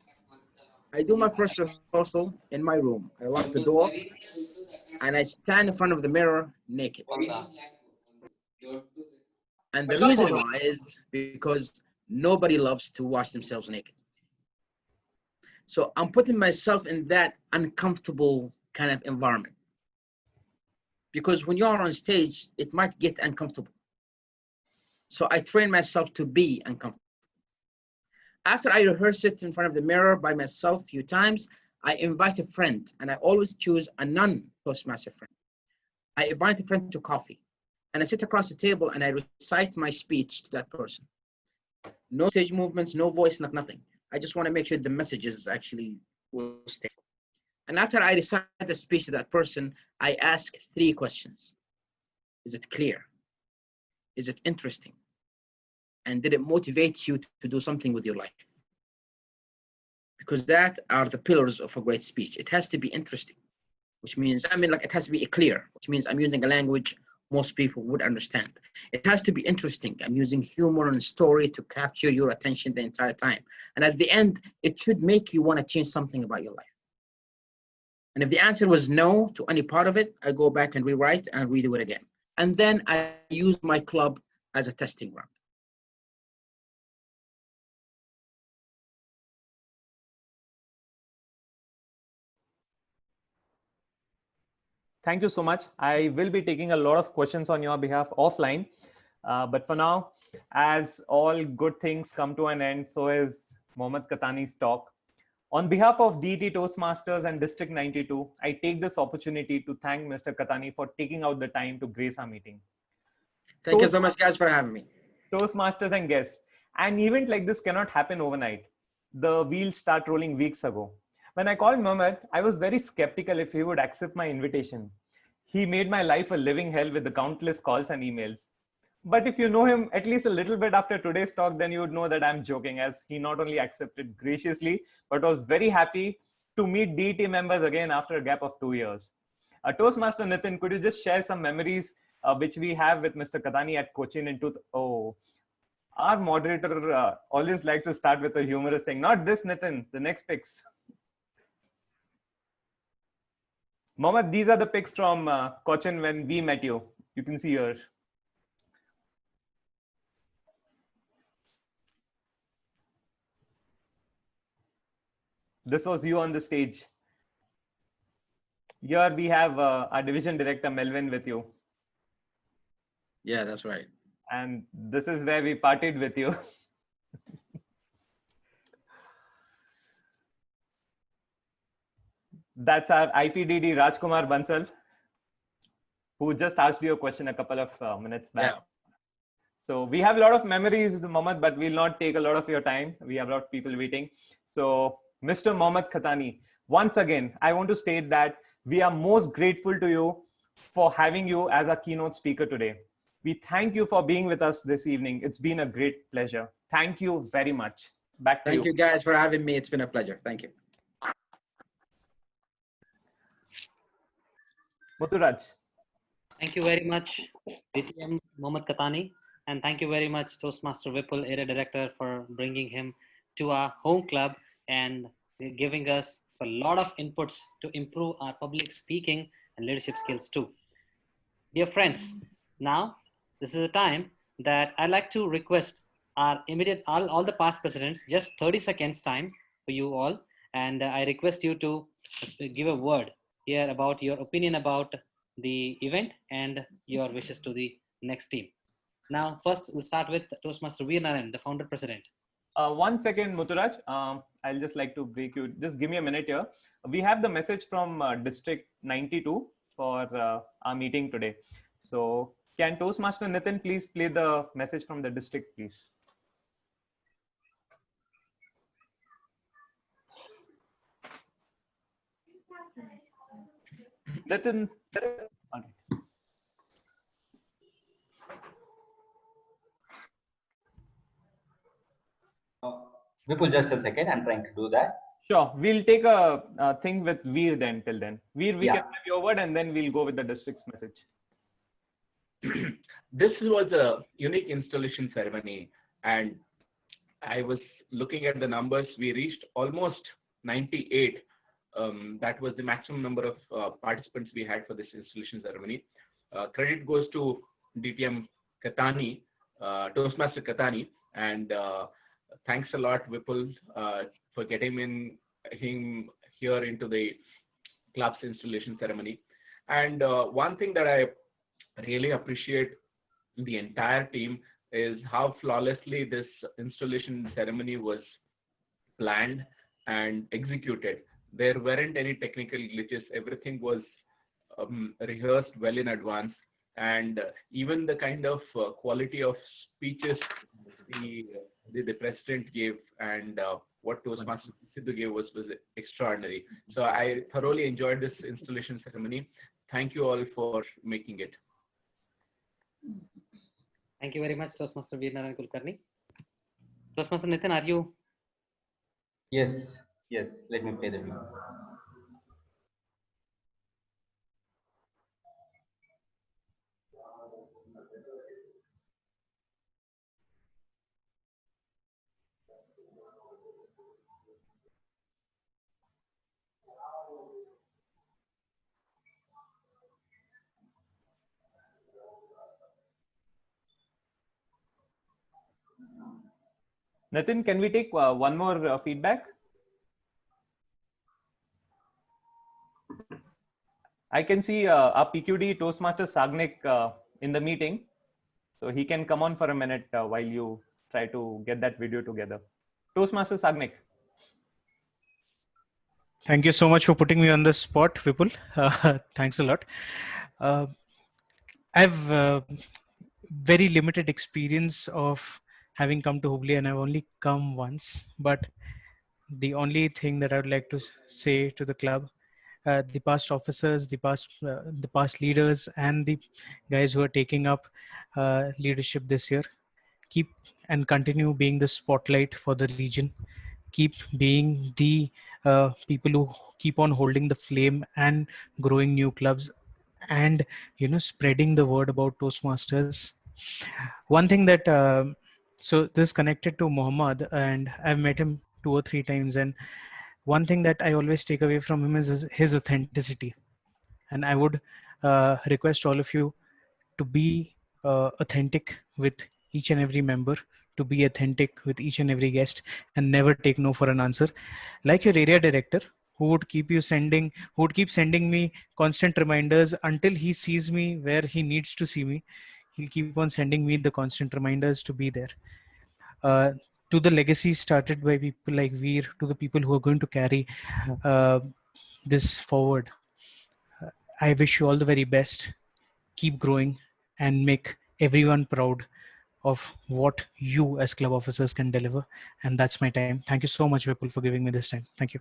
I do my first rehearsal in my room. I lock the door and I stand in front of the mirror naked. And the reason why is because nobody loves to watch themselves naked. So I'm putting myself in that uncomfortable kind of environment. Because when you are on stage, it might get uncomfortable. So I train myself to be uncomfortable. After I rehearse it in front of the mirror by myself a few times, I invite a friend, and I always choose a non-Toastmaster friend. I invite a friend to coffee, and I sit across the table and I recite my speech to that person. No stage movements, no voice, nothing. I just want to make sure the messages actually will stay. And after I recite the speech to that person, I ask 3 questions. Is it clear? Is it interesting? And did it motivate you to do something with your life? Because that are the pillars of a great speech. It has to be interesting, which means, it has to be clear, which means I'm using a language most people would understand. It has to be interesting. I'm using humor and story to capture your attention the entire time. And at the end, it should make you want to change something about your life. And if the answer was no to any part of it, I go back and rewrite and redo it again. And then I use my club as a testing ground. Thank you so much. I will be taking a lot of questions on your behalf offline. But for now, as all good things come to an end, so is Mohammad Katani's talk. On behalf of DET Toastmasters and District 92, I take this opportunity to thank Mr. Katani for taking out the time to grace our meeting. Thank you so much, guys, for having me. Toastmasters and guests. An event like this cannot happen overnight. The wheels start rolling weeks ago. When I called Mohammad, I was very skeptical if he would accept my invitation. He made my life a living hell with the countless calls and emails. But if you know him at least a little bit after today's talk, then you would know that I'm joking, as he not only accepted graciously, but was very happy to meet DET members again after a gap of 2 years. Toastmaster Nitin, could you just share some memories which we have with Mr. Katani at Cochin in our moderator always likes to start with a humorous thing. Not this, Nitin, the next pics. Mohammad, these are the pics from Cochin when we met you. You can see here. This was you on the stage. Here we have our division director, Melvin, with you. Yeah, that's right. And this is where we partied with you. That's our IPDD, Rajkumar Bansal, who just asked you a question a couple of minutes back. Yeah. So we have a lot of memories, Mohammad, but we'll not take a lot of your time. We have a lot of people waiting. So Mr. Mohammad Katani, once again, I want to state that we are most grateful to you for having you as our keynote speaker today. We thank you for being with us this evening. It's been a great pleasure. Thank you very much. Back to you. Thank you guys for having me. It's been a pleasure. Thank you. Mutturaj. Thank you very much, DTM Mohammad Katani. And thank you very much, Toastmaster Vipul, Area Director, for bringing him to our home club and giving us a lot of inputs to improve our public speaking and leadership skills too. Dear friends, now this is the time that I'd like to request our immediate, all the past presidents, just 30 seconds time for you all. And I request you to give a word here about your opinion about the event and your wishes to the next team. Now, first we'll start with Toastmaster Veer Narayan, the founder president. 1 second, Mutturaj. I'll just like to break you. Just give me a minute here. We have the message from District 92 for our meeting today. So can Toastmaster Nitin please play the message from the district, please? Nitin. Vipul, just a second. I'm trying to do that. Sure. We'll take a thing with Veer then till then. Veer, we can have your word and then we'll go with the district's message. This was a unique installation ceremony, and I was looking at the numbers. We reached almost 98. That was the maximum number of participants we had for this installation ceremony. Credit goes to DTM Katani, Toastmaster Katani, and thanks a lot, Vipul, for getting him here into the club's installation ceremony. And one thing that I really appreciate the entire team is how flawlessly this installation ceremony was planned and executed. There weren't any technical glitches. Everything was rehearsed well in advance, and even the kind of quality of speeches the president gave and what Toastmaster Sidhu gave was extraordinary. So I thoroughly enjoyed this installation ceremony. Thank you all for making it. Thank you very much, Toastmaster Veernaran Kulkarni. Toastmaster Nitin, are you? Yes, yes. Let me play the video. Nitin, can we take one more feedback? I can see our PQD Toastmaster Sagnik in the meeting. So he can come on for a minute while you try to get that video together. Toastmaster Sagnik. Thank you so much for putting me on the spot, Vipul. Thanks a lot. I've very limited experience of having come to Hubli, and I've only come once. But the only thing that I would like to say to the club, the past officers, the past leaders, and the guys who are taking up leadership this year, keep and continue being the spotlight for the region. Keep being the people who keep on holding the flame and growing new clubs, and spreading the word about Toastmasters. One thing that so this is connected to Muhammad, and I've met him 2 or 3 times, and one thing that I always take away from him is his authenticity. And I would request all of you to be authentic with each and every member, to be authentic with each and every guest, and never take no for an answer. Like your area director, who would keep sending me constant reminders until he sees me where he needs to see me. He'll keep on sending me the constant reminders to be there. To the legacy started by people like Veer, to the people who are going to carry this forward, I wish you all the very best. Keep growing and make everyone proud of what you as club officers can deliver. And that's my time. Thank you so much, Vipul, for giving me this time. Thank you.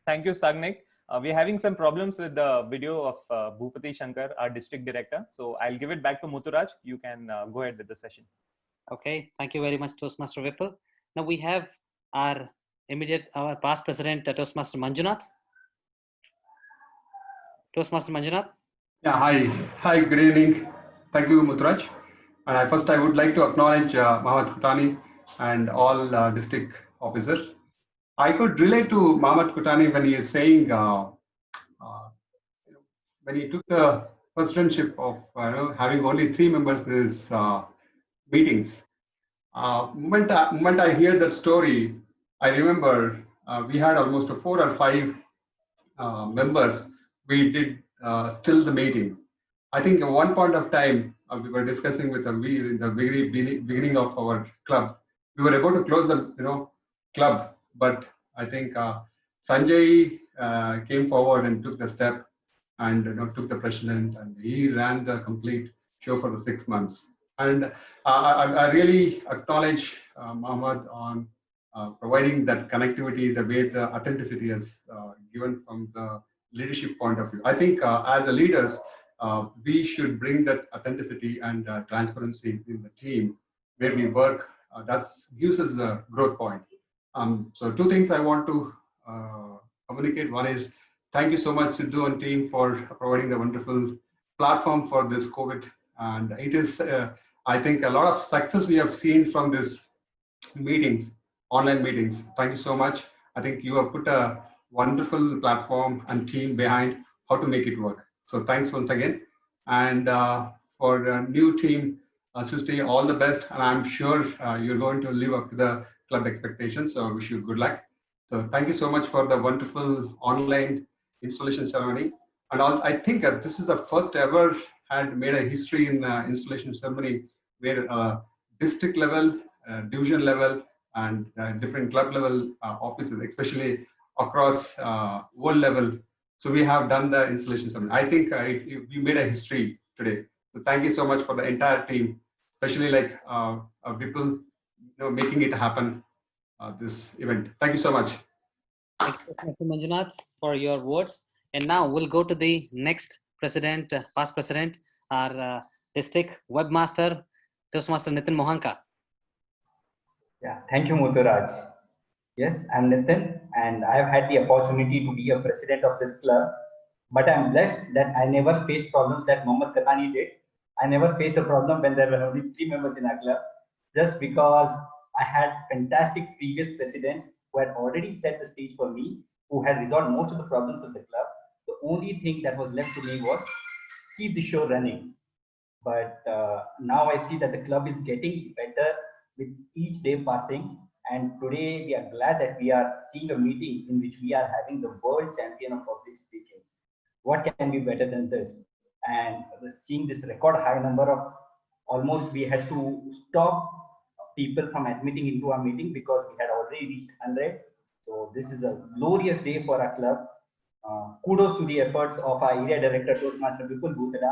Thank you, Sagnik. We're having some problems with the video of Bhupati Shankar, our district director. So I'll give it back to Mutturaj. You can go ahead with the session. Okay, thank you very much, Toastmaster Vipul. Now we have our past president, Toastmaster Manjunath. Toastmaster Manjunath. Yeah, hi, good evening. Thank you, Mutturaj. And first, I would like to acknowledge Mohammed Kutani and all district officers. I could relate to Mohammed Kutani when he is saying, when he took the presidentship of having only 3 members in his meetings. Moment I hear that story, I remember we had almost 4 or 5 members. We did still the meeting. I think at one point of time, we were discussing with Veer in the beginning of our club. We were about to close the club, but I think Sanjay came forward and took the step and took the president, and he ran the complete show for the 6 months. And I really acknowledge Mohammed on providing that connectivity, the way the authenticity is given from the leadership point of view. I think as a leaders, we should bring that authenticity and transparency in the team where we work. That gives us a growth point. So 2 things I want to communicate. One is thank you so much, Sidhu and team, for providing the wonderful platform for this COVID. And it is, I think, a lot of success we have seen from this meetings, online meetings. Thank you so much. I think you have put a wonderful platform and team behind how to make it work. So thanks once again. And for the new team, Susti, all the best. And I'm sure you're going to live up to the club expectations. So I wish you good luck. So thank you so much for the wonderful online installation ceremony. And I think this is the first ever had made a history in installation ceremony where district level, division level, and different club level offices, especially across world level. So we have done the installation ceremony. I think we made a history today. So thank you so much for the entire team, especially like Vipul, making it happen. This event. Thank you so much. Thank you, Mr. Manjunath, for your words. And now we'll go to the next president, past president, our district webmaster, Toastmaster Nitin Mohanka. Yeah, thank you, Mutturaj. Yes, I'm Nitin, and I have had the opportunity to be a president of this club. But I'm blessed that I never faced problems that Mohammed Katani did. I never faced a problem when there were only 3 members in our club, just because I had fantastic previous presidents who had already set the stage for me, who had resolved most of the problems of the club. The only thing that was left to me was keep the show running. But now I see that the club is getting better with each day passing. And today we are glad that we are seeing a meeting in which we are having the world champion of public speaking. What can be better than this? And seeing this record high number of almost we had to stop people from admitting into our meeting because we had already reached 100. So this is a glorious day for our club. Kudos to the efforts of our area director Toastmaster Vipul Bhutada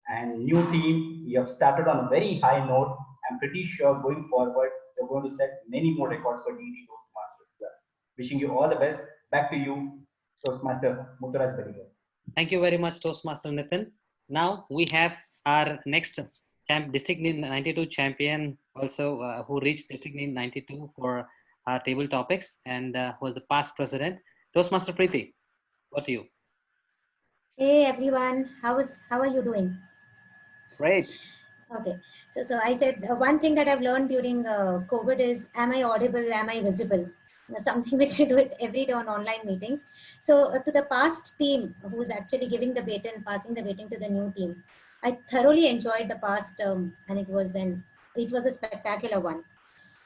and new team. We have started on a very high note. I'm pretty sure going forward we're going to set many more records for DET Toastmasters Club. Wishing you all the best. Back to you, Toastmaster Mutturaj Barigar. Thank you very much, Toastmaster Nitin. Now we have our next District 92 champion also who reached District 92 for our table topics and was the past president. Toastmaster Preeti, what to you? Hey everyone, how are you doing? Great. Okay, so I said one thing that I've learned during COVID is, am I audible, am I visible? Something which I do it every day on online meetings. So to the past team who's actually giving the baton, passing the baton to the new team, I thoroughly enjoyed the past term and it was a spectacular one.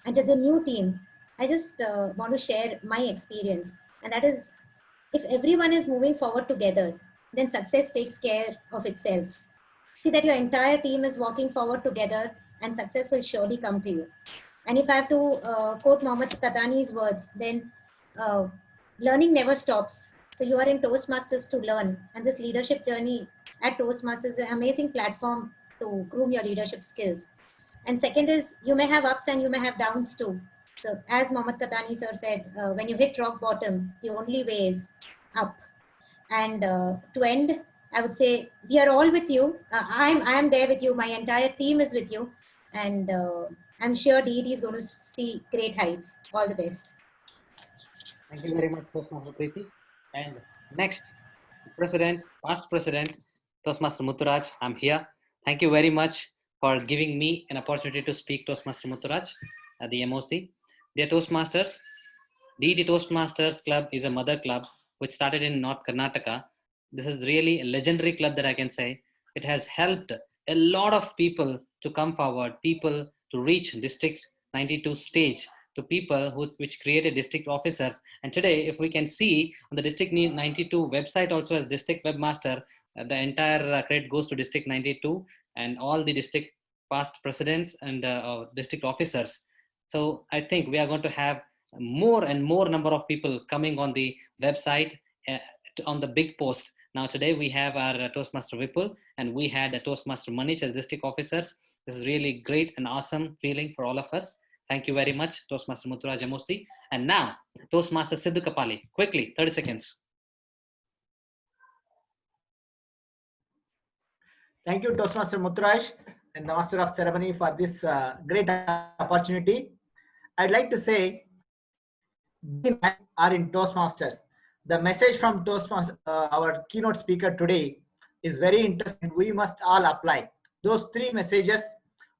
And to the new team, I just want to share my experience, and that is, if everyone is moving forward together, then success takes care of itself. See that your entire team is walking forward together and success will surely come to you. And if I have to quote Mohammed Katani's words, then learning never stops. So you are in Toastmasters to learn, and this leadership journey at Toastmasters is an amazing platform to groom your leadership skills. And second is, you may have ups and you may have downs too. So as Mohammed Katani sir said, when you hit rock bottom, the only way is up. And to end, I would say we are all with you. I am there with you. My entire team is with you. And I'm sure DET is going to see great heights. All the best. Thank you very much, Toastmaster Preeti. And next, President, past President, Toastmaster Mutturaj, I'm here. Thank you very much for giving me an opportunity to speak, Toastmaster Mutturaj at the MOC. Dear Toastmasters, DET Toastmasters Club is a mother club which started in North Karnataka. This is really a legendary club that I can say. It has helped a lot of people to come forward, people to reach District 92 stage, to people which created district officers. And today, if we can see on the District 92 website also as district webmaster, the entire credit goes to District 92 and all the district past presidents and district officers. So I think we are going to have more and more number of people coming on the website on the big post. Now today we have our Toastmaster Vipul and we had a Toastmaster Manish as district officers. This is really great and awesome feeling for all of us. Thank you very much, Toastmaster Mutturaj MOC. And now, Toastmaster Sidhu Kapali. Quickly, 30 seconds. Thank you, Toastmaster Mutturaj and the Master of Ceremony for this great opportunity. I'd like to say, we are in Toastmasters. The message from Toastmasters, our keynote speaker today, is very interesting. We must all apply those 3 messages.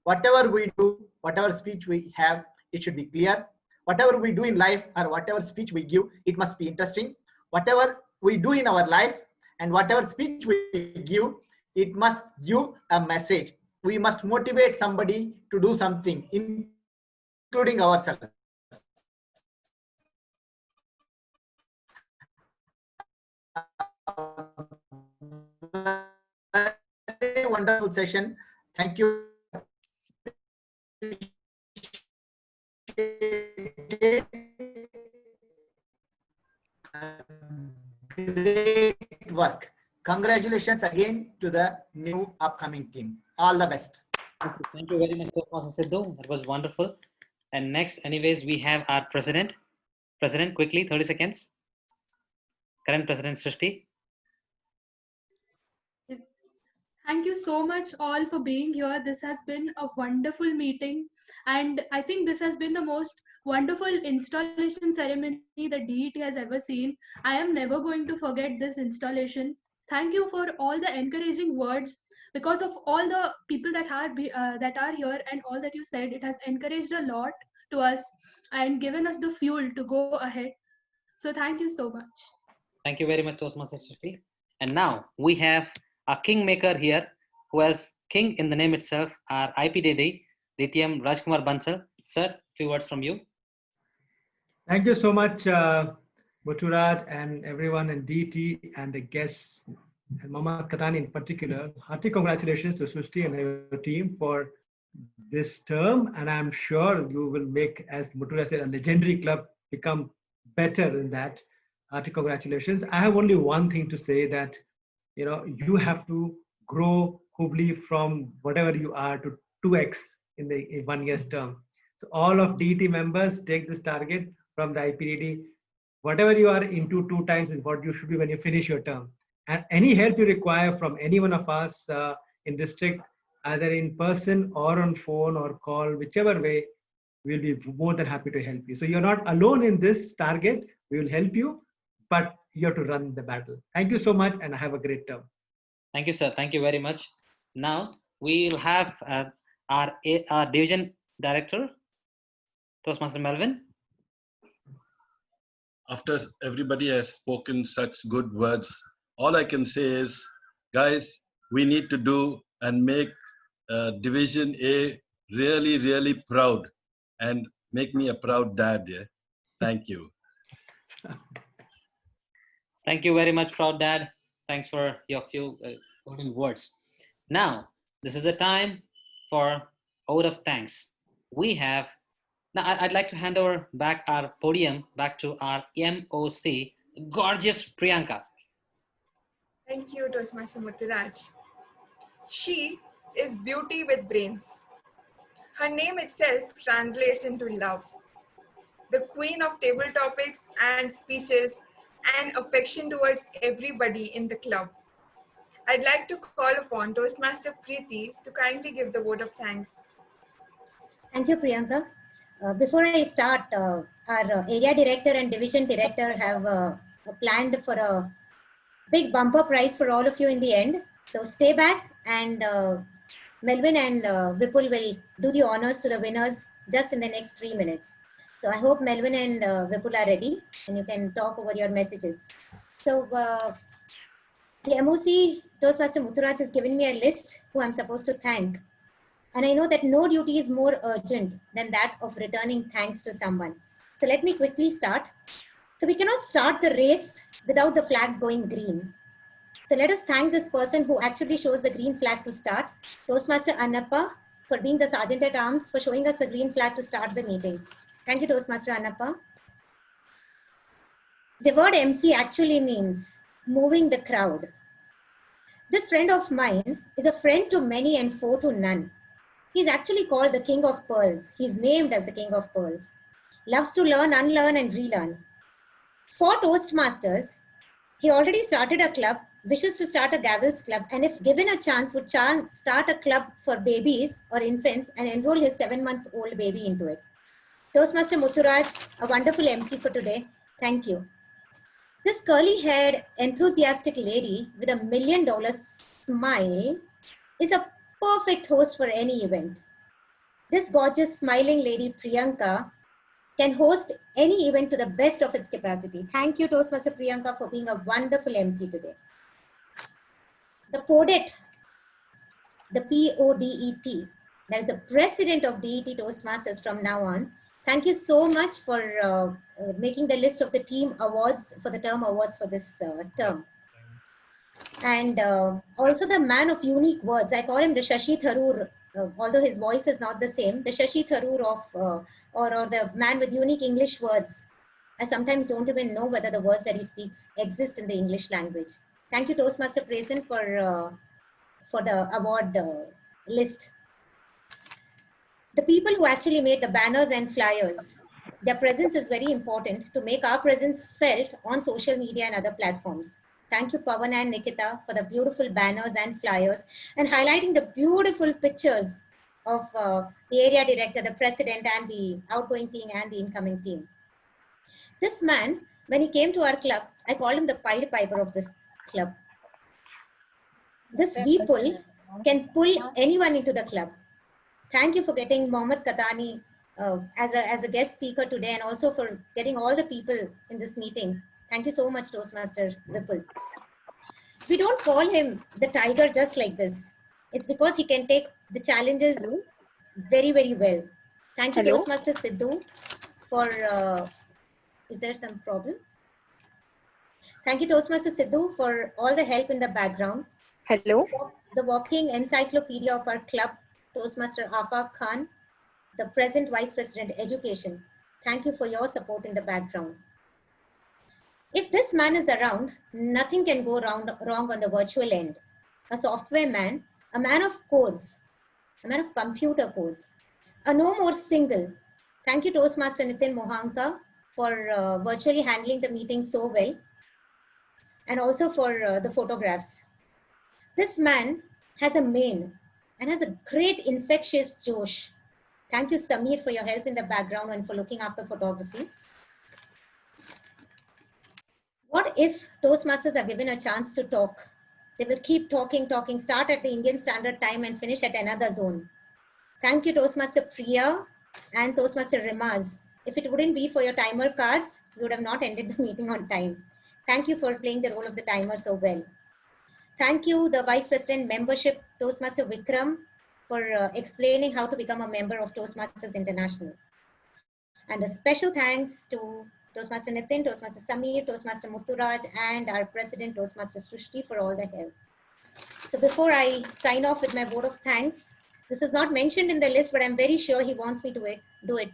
Whatever we do, whatever speech we have, it should be clear. Whatever we do in life or whatever speech we give, it must be interesting. Whatever we do in our life and whatever speech we give, it must give a message. We must motivate somebody to do something, including ourselves. wonderful session. Thank you. Great work. Congratulations again to the new upcoming team. All the best. Thank you very much, Toastmaster Sidhu. That was wonderful. And next, anyways, we have our president. President, quickly, 30 seconds. Current President Srishti. Thank you so much all for being here. This has been a wonderful meeting, and I think this has been the most wonderful installation ceremony that DET has ever seen. I am never going to forget this installation. Thank you for all the encouraging words. Because of all the people that are here and all that you said, it has encouraged a lot to us and given us the fuel to go ahead. So thank you so much. Thank you very much, Toastmaster Srishti. And now we have a kingmaker here who has king in the name itself, our IPDD, DTM Rajkumar Bansal. Sir, few words from you. Thank you so much, Mutturaj and everyone in DT and the guests, and Mama Katani in particular. Hearty congratulations to Srishti and her team for this term, and I'm sure you will make, as Mutturaj said, a legendary club become better than that. Hearty congratulations. I have only one thing to say, that you have to grow Hubli from whatever you are to 2x in 1 year's term. So all of DT members take this target from the IPDD. Whatever you are into 2 times is what you should be when you finish your term. And any help you require from any one of us in district, either in person or on phone or call, whichever way, we'll be more than happy to help you. So you're not alone in this target. We will help you, but you have to run the battle. Thank you so much, and have a great term. Thank you, sir. Thank you very much. Now we'll have our division director, Toastmaster Melvin. After everybody has spoken such good words, all I can say is, guys, we need to do and make Division A really, really proud, and make me a proud dad. Yeah, thank you. Thank you very much, proud dad. Thanks for your few golden words. Now, this is the time for vote of thanks. We have, now I'd like to hand over back our podium back to our MOC, gorgeous Priyanka. Thank you, Toastmaster Mutturaj. She is beauty with brains. Her name itself translates into love. The queen of table topics and speeches and affection towards everybody in the club. I'd like to call upon Toastmaster Preeti to kindly give the vote of thanks. Thank you, Priyanka. Before I start, our area director and division director have planned for a big bumper prize for all of you in the end. So stay back, and Melvin and Vipul will do the honors to the winners just in the next 3 minutes. So I hope Melvin and Vipul are ready, and you can talk over your messages. So the MOC, Toastmaster Mutturaj, has given me a list who I'm supposed to thank. And I know that no duty is more urgent than that of returning thanks to someone. So let me quickly start. So we cannot start the race without the flag going green. So let us thank this person who actually shows the green flag to start, Toastmaster Annappa, for being the Sergeant at Arms, for showing us the green flag to start the meeting. Thank you, Toastmaster Annappa. The word MC actually means moving the crowd. This friend of mine is a friend to many and foe to none. He's actually called the King of Pearls. He's named as the King of Pearls. Loves to learn, unlearn, and relearn. For Toastmasters, he already started a club, wishes to start a Gaggles club, and if given a chance, would start a club for babies or infants and enroll his 7-month-old baby into it. Toastmaster Mutturaj, a wonderful MC for today. Thank you. This curly-haired, enthusiastic lady with $1 million smile is a perfect host for any event. This gorgeous, smiling lady, Priyanka, can host any event to the best of its capacity. Thank you, Toastmaster Priyanka, for being a wonderful MC today. The PODET, the PODET, that is the president of DET Toastmasters from now on. Thank you so much for making the list of the team awards, for the term awards for this term. And also the man of unique words. I call him the Shashi Tharoor, although his voice is not the same. The Shashi Tharoor of, or the man with unique English words. I sometimes don't even know whether the words that he speaks exist in the English language. Thank you, Toastmaster Present, for the award list. The people who actually made the banners and flyers, their presence is very important to make our presence felt on social media and other platforms. Thank you, Pawan and Nikita, for the beautiful banners and flyers and highlighting the beautiful pictures of the area director, the president, and the outgoing team and the incoming team. This man, when he came to our club, I called him the Pied Piper of this club. This V-pull can pull anyone into the club. Thank you for getting Mohammed Katani as a guest speaker today, and also for getting all the people in this meeting. Thank you so much, Toastmaster Vipul. We don't call him the tiger just like this. It's because he can take the challenges very, very well. Thank you, Toastmaster Sidhu, for, is there some problem? Thank you, Toastmaster Sidhu, for all the help in the background. Hello. The walking encyclopedia of our club, Toastmaster Afaq Khan, the present Vice President Education. Thank you for your support in the background. If this man is around, nothing can go wrong on the virtual end. A software man, a man of codes, a man of computer codes, a no more single. Thank you, Toastmaster Nitin Mohanka, for virtually handling the meeting so well, and also for the photographs. This man has a mane and has a great infectious Josh. Thank you, Samir, for your help in the background and for looking after photography. What if Toastmasters are given a chance to talk? They will keep talking, start at the Indian Standard Time and finish at another zone. Thank you, Toastmaster Priya and Toastmaster Rimaz. If it wouldn't be for your timer cards, we would have not ended the meeting on time. Thank you for playing the role of the timer so well. Thank you, the Vice President Membership, Toastmaster Vikram, for explaining how to become a member of Toastmasters International. And a special thanks to Toastmaster Nitin, Toastmaster Samir, Toastmaster Mutturaj, and our President, Toastmaster Srushti, for all the help. So before I sign off with my vote of thanks, this is not mentioned in the list, but I'm very sure he wants me to do it.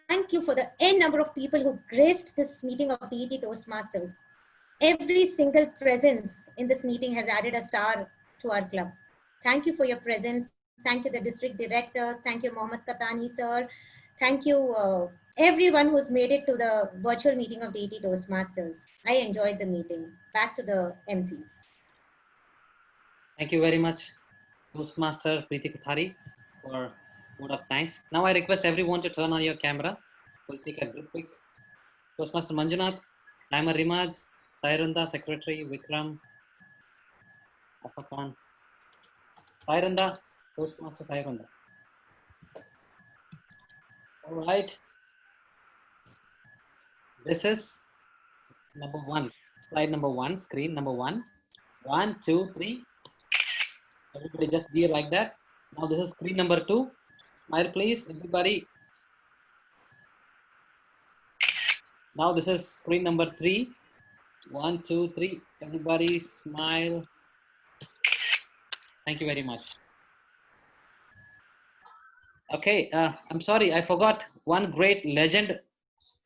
Thank you for the n number of people who graced this meeting of DET Toastmasters. Every single presence in this meeting has added a star to our club. Thank you for your presence. Thank you, the district directors. Thank you, Mohammed Katani, sir. Thank you, everyone who's made it to the virtual meeting of DET Toastmasters. I enjoyed the meeting. Back to the MCs. Thank you very much, Toastmaster Preeti Kothari, for vote of thanks. Now I request everyone to turn on your camera. We'll take a quick. Toastmaster Manjunath, Timer Rimaj, Sairanda, Secretary Vikram, Afakan. Sairanda, Toastmaster Sairanda. All right. This is number one, slide number one, screen number one. 1, 2, 3. Everybody just be like that. Now this is screen number 2. Smile, please, everybody. Now this is screen number 3. 1, 2, 3. Everybody smile. Thank you very much. Okay, I'm sorry, I forgot one great legend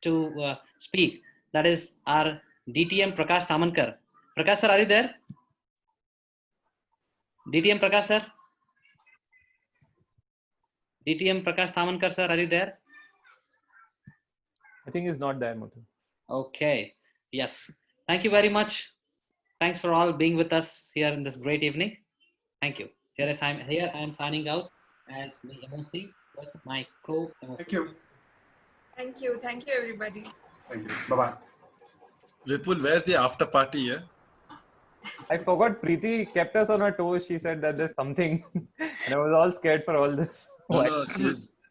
to speak. That is our DTM Prakash Tamankar. Prakash sir, are you there? DTM Prakash sir? DTM Prakash Tamankar sir, are you there? I think he's not there, Muthu. Okay, yes. Thank you very much. Thanks for all being with us here in this great evening. Thank you. Here I am signing out as the MOC with my co-MOC. Thank you. Thank you. Thank you, everybody. Thank you. Bye-bye. Vipul, where's the after party here? I forgot Preeti kept us on our toes. She said that there's something and I was all scared for all this. No,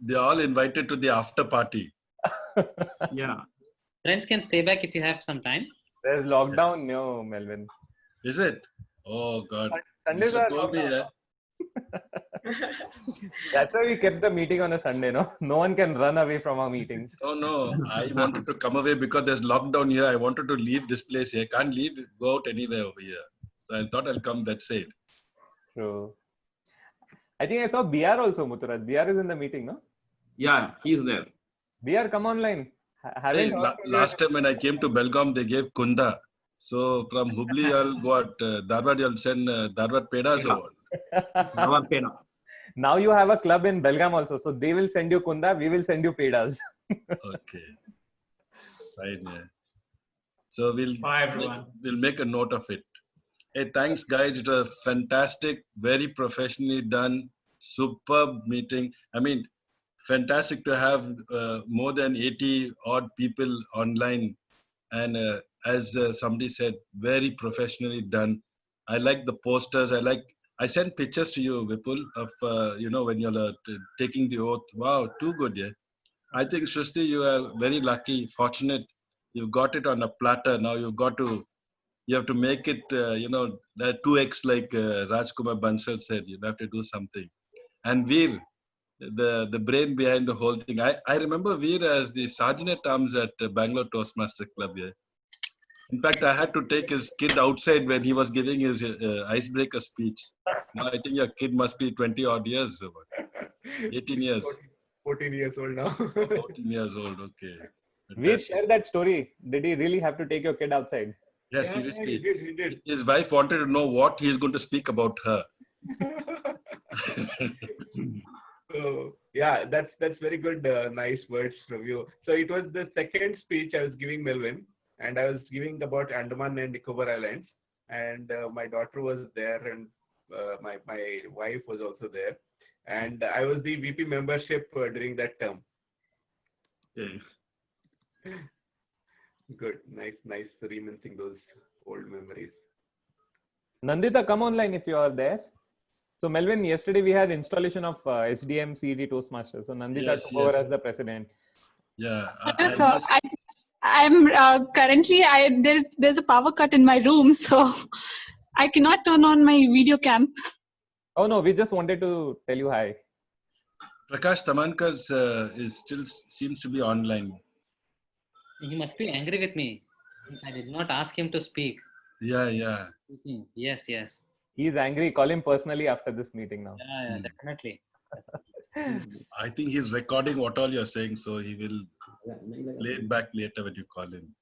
they're all invited to the after party. Yeah. Friends can stay back if you have some time. There's lockdown, no, Melvin. Is it? Oh God. Sundays are lockdown. That's why we kept the meeting on a Sunday, no? No one can run away from our meetings. Oh no, I wanted to come away because there's lockdown here. I wanted to leave this place here. Can't leave, go out anywhere over here. So I thought I'll come that side. True. I think I saw BR also, Mutturaj. BR is in the meeting, no? Yeah, he's there. BR, come online. Hey, last time when I came to Belgaum, they gave Kunda. So from Hubli, I'll go at Dharwad, you'll send Dharwad Pedas over. Dharwad Peda. Now you have a club in Belgaum also. So they will send you Kunda, we will send you Pedas. Okay. Fine, yeah. So Bye, everyone. we'll make a note of it. Hey, thanks, guys. It was fantastic, very professionally done, superb meeting. I mean, fantastic to have more than 80 odd people online. And as somebody said, very professionally done. I like the posters. I sent pictures to you, Vipul, of, when you're taking the oath. Wow, too good, yeah. I think, Srishti, you are very lucky, fortunate. You got it on a platter. Now you have to make it, that 2x like Rajkumar Bansal said. You have to do something. And Veer, the brain behind the whole thing. I remember Veer as the sergeant at arms at Bangalore Toastmaster Club. Yeah. In fact, I had to take his kid outside when he was giving his icebreaker speech. Now I think your kid must be 20 odd years, 18 years. 14 years old now. 14 years old, okay. We share that story. Did he really have to take your kid outside? Yeah, seriously. He did. His wife wanted to know what he's going to speak about her. So yeah, that's very good, nice words from you. So it was the second speech I was giving Melvin, and I was giving about Andaman and Nicobar Islands, and my daughter was there, and my wife was also there, and I was the VP membership during that term. Okay. Good, nice reminiscing those old memories. Nandita, come online if you are there. So Melvin, yesterday we had installation of SDM CED Toastmasters. So Nandita took over as the president. Yeah. So I'm currently there's a power cut in my room, so I cannot turn on my video cam. Oh no, we just wanted to tell you hi. Prakash Tamankar still seems to be online. He must be angry with me. I did not ask him to speak. Yeah. Yes. He's angry. Call him personally after this meeting now. Yeah, definitely. I think he's recording what all you're saying, so he will play it back later when you call him.